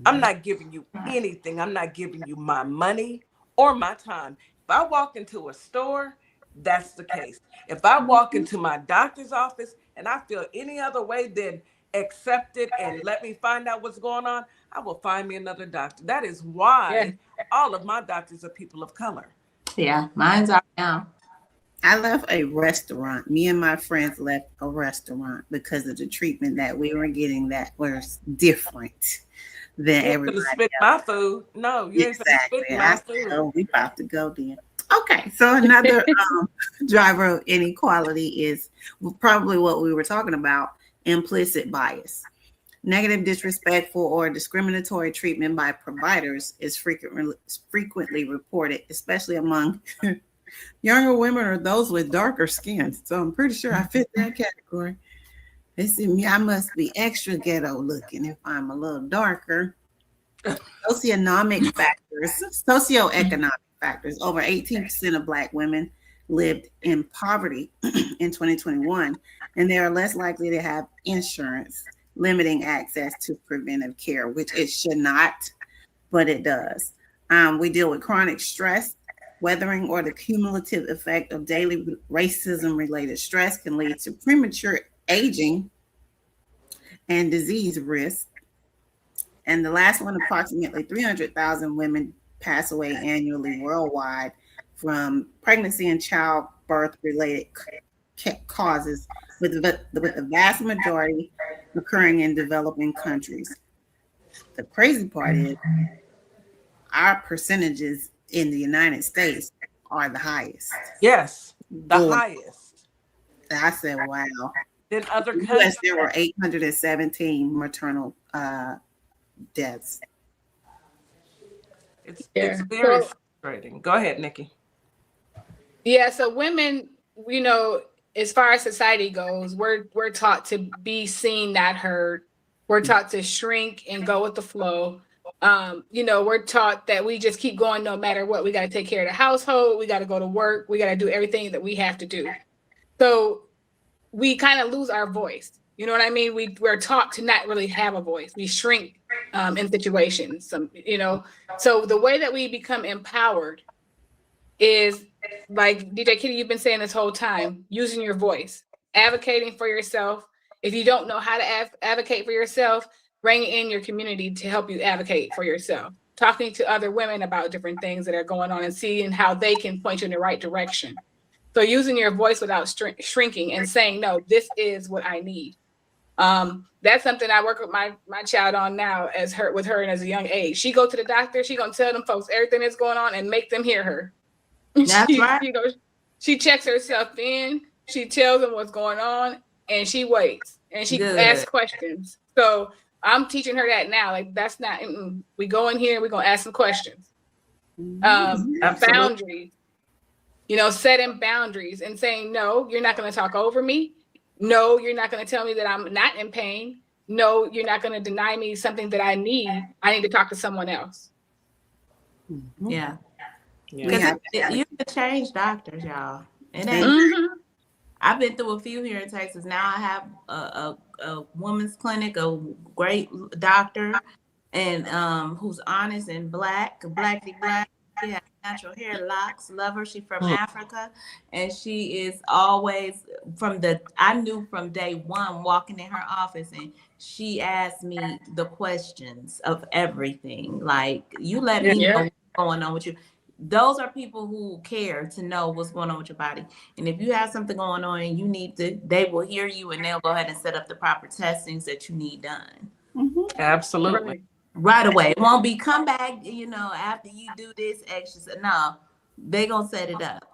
I'm not giving you anything. I'm not giving you my money or my time. If I walk into a store, that's the case. If I walk into my doctor's office and I feel any other way than accept it and let me find out what's going on, I will find me another doctor. That is why all of my doctors are people of color. Yeah, mine's are now. I left a restaurant. Me and my friends left a restaurant because of the treatment that we were getting that was different than everybody spit else. My food. No, you Exactly. ain't my food. Oh, we about to go then. Okay, so another driver of inequality is probably what we were talking about, implicit bias. Negative, disrespectful, or discriminatory treatment by providers is frequently reported, especially among younger women or those with darker skin. So I'm pretty sure I fit that category. They see me, I must be extra ghetto looking if I'm a little darker. Socioeconomic factors. Over 18% of Black women lived in poverty in 2021, and they are less likely to have insurance, limiting access to preventive care, which it should not, but it does. We deal with chronic stress. Weathering or the cumulative effect of daily racism-related stress can lead to premature aging and disease risk. And the last one, approximately 300,000 women pass away annually worldwide from pregnancy and childbirth-related causes, with the vast majority occurring in developing countries. The crazy part is our percentages in the United States are the highest. Yes, the highest. I said, wow. In other countries, US, there were 817 maternal deaths. It's very frustrating. Go ahead, Nikki. Yeah, so women, as far as society goes, we're taught to be seen, not heard. We're taught to shrink and go with the flow. We're taught that we just keep going no matter what. We got to take care of the household. We got to go to work. We got to do everything that we have to do. So we kind of lose our voice. You know what I mean? We're taught to not really have a voice. We shrink in situations. So the way that we become empowered is, like DJ Kitty, you've been saying this whole time, using your voice, advocating for yourself. If you don't know how to advocate for yourself, bring in your community to help you advocate for yourself. Talking to other women about different things that are going on and seeing how they can point you in the right direction. So using your voice without shrinking and saying, no, this is what I need. That's something I work with my child on now with her and as a young age. She go to the doctor, she gonna tell them folks everything that's going on and make them hear her. That's right. She checks herself in, she tells them what's going on, and she waits and she Good. asks questions. So I'm teaching her that now. Like that's not. We go in here. We're gonna ask some questions. Boundaries. Setting boundaries and saying, no, you're not going to talk over me. No, you're not going to tell me that I'm not in pain. No, you're not going to deny me something that I need. I need to talk to someone else. Yeah. Yeah. You can change doctors, y'all. I've been through a few here in Texas. Now I have a women's clinic, a great doctor, and who's honest and black. She has natural hair, locks. Love her. She's from Africa, and she is always I knew from day one walking in her office, and she asked me the questions of everything. Like, you let me know what's going on with you. Those are people who care to know what's going on with your body. And if you have something going on and you need they will hear you and they'll go ahead and set up the proper testings that you need done. Absolutely. Right away. It won't be come back, after you do this extra. No, they gonna set it up.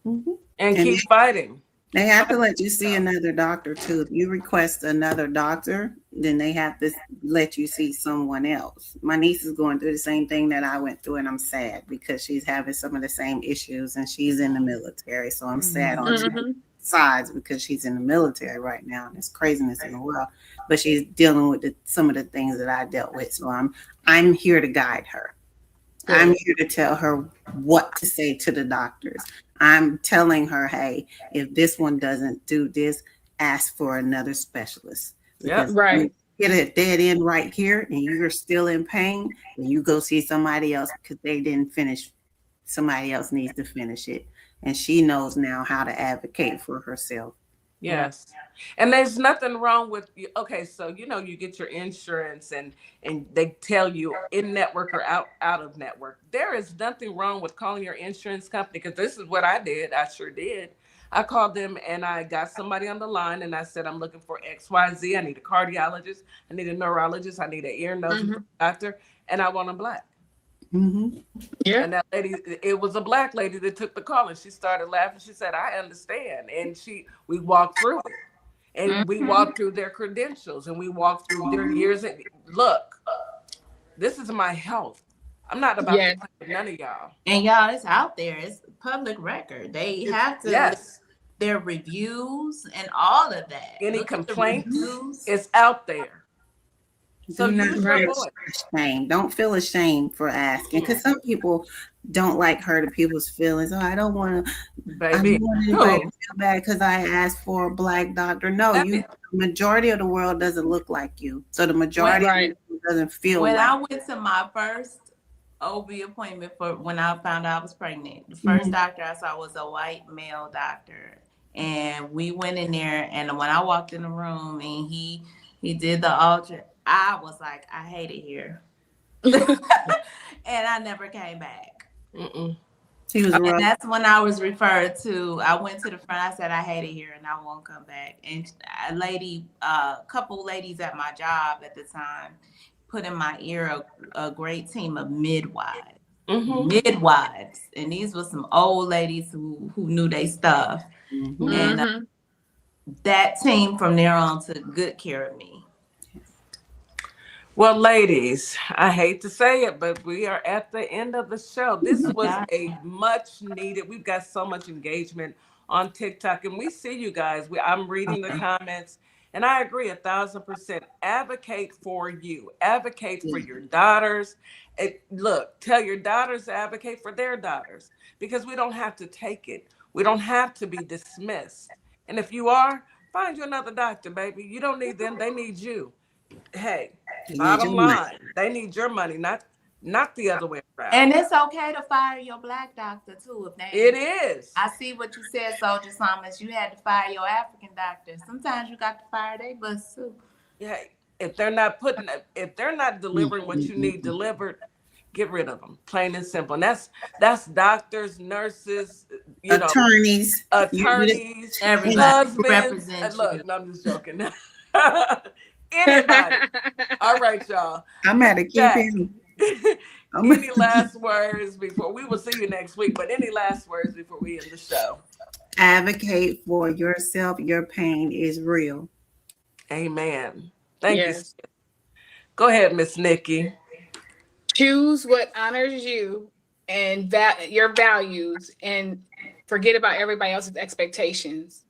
And keep fighting. They have to let you see another doctor too. If you request another doctor, then they have to let you see someone else. My niece is going through the same thing that I went through, and I'm sad because she's having some of the same issues, and she's in the military. So I'm sad on two sides because she's in the military right now, and there's craziness in the world. But she's dealing with some of the things that I dealt with. So I'm here to guide her. I'm here to tell her what to say to the doctors. I'm telling her, hey, if this one doesn't do this, ask for another specialist. Yeah, right. Get a dead end right here and you're still in pain, and you go see somebody else because they didn't finish. Somebody else needs to finish it. And she knows now how to advocate for herself. Yes. And there's nothing wrong with you. Okay, so you get your insurance and they tell you in network or out of network. There is nothing wrong with calling your insurance company, because this is what I did. I sure did. I called them and I got somebody on the line and I said, I'm looking for XYZ. I need a cardiologist. I need a neurologist. I need an ear, nose, doctor, and I want them Black. Yeah. And that lady, it was a Black lady that took the call, and she started laughing. She said, I understand. And we walked through it, and we walked through their credentials, and we walked through their years. Look, this is my health. I'm not about to play with none of y'all. And y'all, it's out there. It's public record. They have to their reviews and all of that. Any complaints, it's out there. So don't feel ashamed for asking, because some people don't like hurting people's feelings. Oh, I don't want anybody to feel bad because I asked for a Black doctor. No, the majority of the world doesn't look like you, so the majority of the world doesn't feel. When I went to my first OB appointment for when I found out I was pregnant, the first doctor I saw was a white male doctor, and we went in there. And when I walked in the room and he did the ultrasound, I was like, I hate it here. And I never came back. And that's when I was referred to. I went to the front. I said, I hate it here and I won't come back. And a couple ladies at my job at the time put in my ear a great team of midwives. Midwives. And these were some old ladies who knew their stuff. And that team from there on took good care of me. Well, ladies, I hate to say it, but we are at the end of the show. This was a much needed. We've got so much engagement on TikTok, and we see you guys. I'm reading the comments, and I agree 1,000%. Advocate for you. Advocate for your daughters. Look, tell your daughters to advocate for their daughters, because we don't have to take it. We don't have to be dismissed. And if you are, find you another doctor, baby. You don't need them. They need you. Hey, bottom line, they need your money, not the other way around. And it's okay to fire your Black doctor too. It is. I see what you said, Soldier Thomas. You had to fire your African doctor. Sometimes you got to fire their bus too. Yeah, if they're not delivering what you need delivered, get rid of them. Plain and simple. And that's doctors, nurses, attorneys, husbands. Look, no, I'm just joking. Anybody. All right, y'all. I'm at a keep Any last words before we will see you next week, but any last words before we end the show? Advocate for yourself. Your pain is real. Amen. Thank you. Yes. Go ahead, Miss Nikki. Choose what honors you and your values, and forget about everybody else's expectations.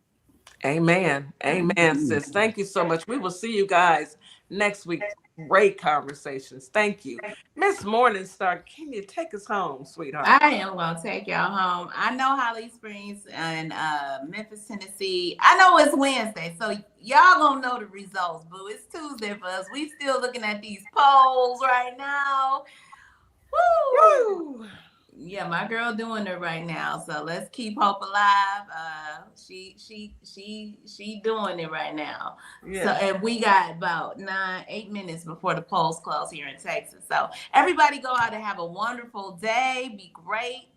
Amen. Amen, sis. Thank you so much. We will see you guys next week. Great conversations. Thank you. Miss Morningstar, can you take us home, sweetheart? I am going to take y'all home. I know Holly Springs and Memphis, Tennessee. I know it's Wednesday, so y'all going to know the results, boo. It's Tuesday for us. We still looking at these polls right now. Woo! Woo! Yeah, my girl doing it right now. So let's keep hope alive. She doing it right now. Yeah. So and we got about 8 minutes before the polls close here in Texas. So everybody go out and have a wonderful day. Be great.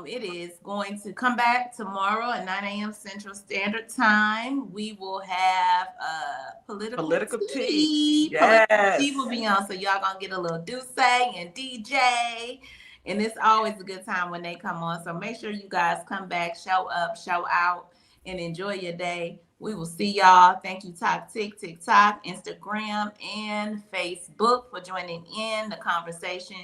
It is going to come back tomorrow at 9 a.m. Central Standard Time. We will have political tea. Yes. Political tea will be on, so y'all gonna get a little Duce and DJ. And it's always a good time when they come on. So make sure you guys come back, show up, show out, and enjoy your day. We will see y'all. Thank you, TikTok, Instagram, and Facebook for joining in the conversation.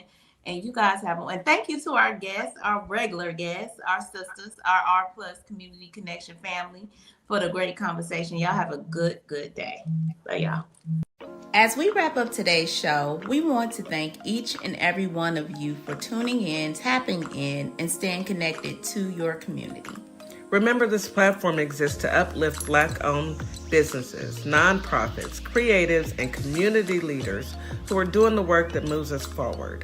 And you guys have and thank you to our guests, our regular guests, our sisters, our R Plus Community Connection family for the great conversation. Y'all have a good day. Bye, y'all. As we wrap up today's show, we want to thank each and every one of you for tuning in, tapping in, and staying connected to your community. Remember, this platform exists to uplift Black-owned businesses, nonprofits, creatives, and community leaders who are doing the work that moves us forward.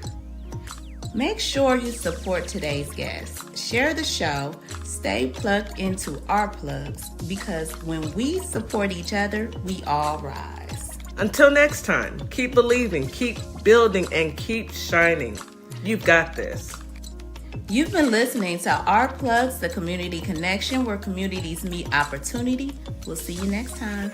Make sure you support today's guests. Share the show. Stay plugged into our plugs, because when we support each other, we all rise. Until next time, keep believing, keep building, and keep shining. You've got this. You've been listening to Our Plugs, the community connection where communities meet opportunity. We'll see you next time.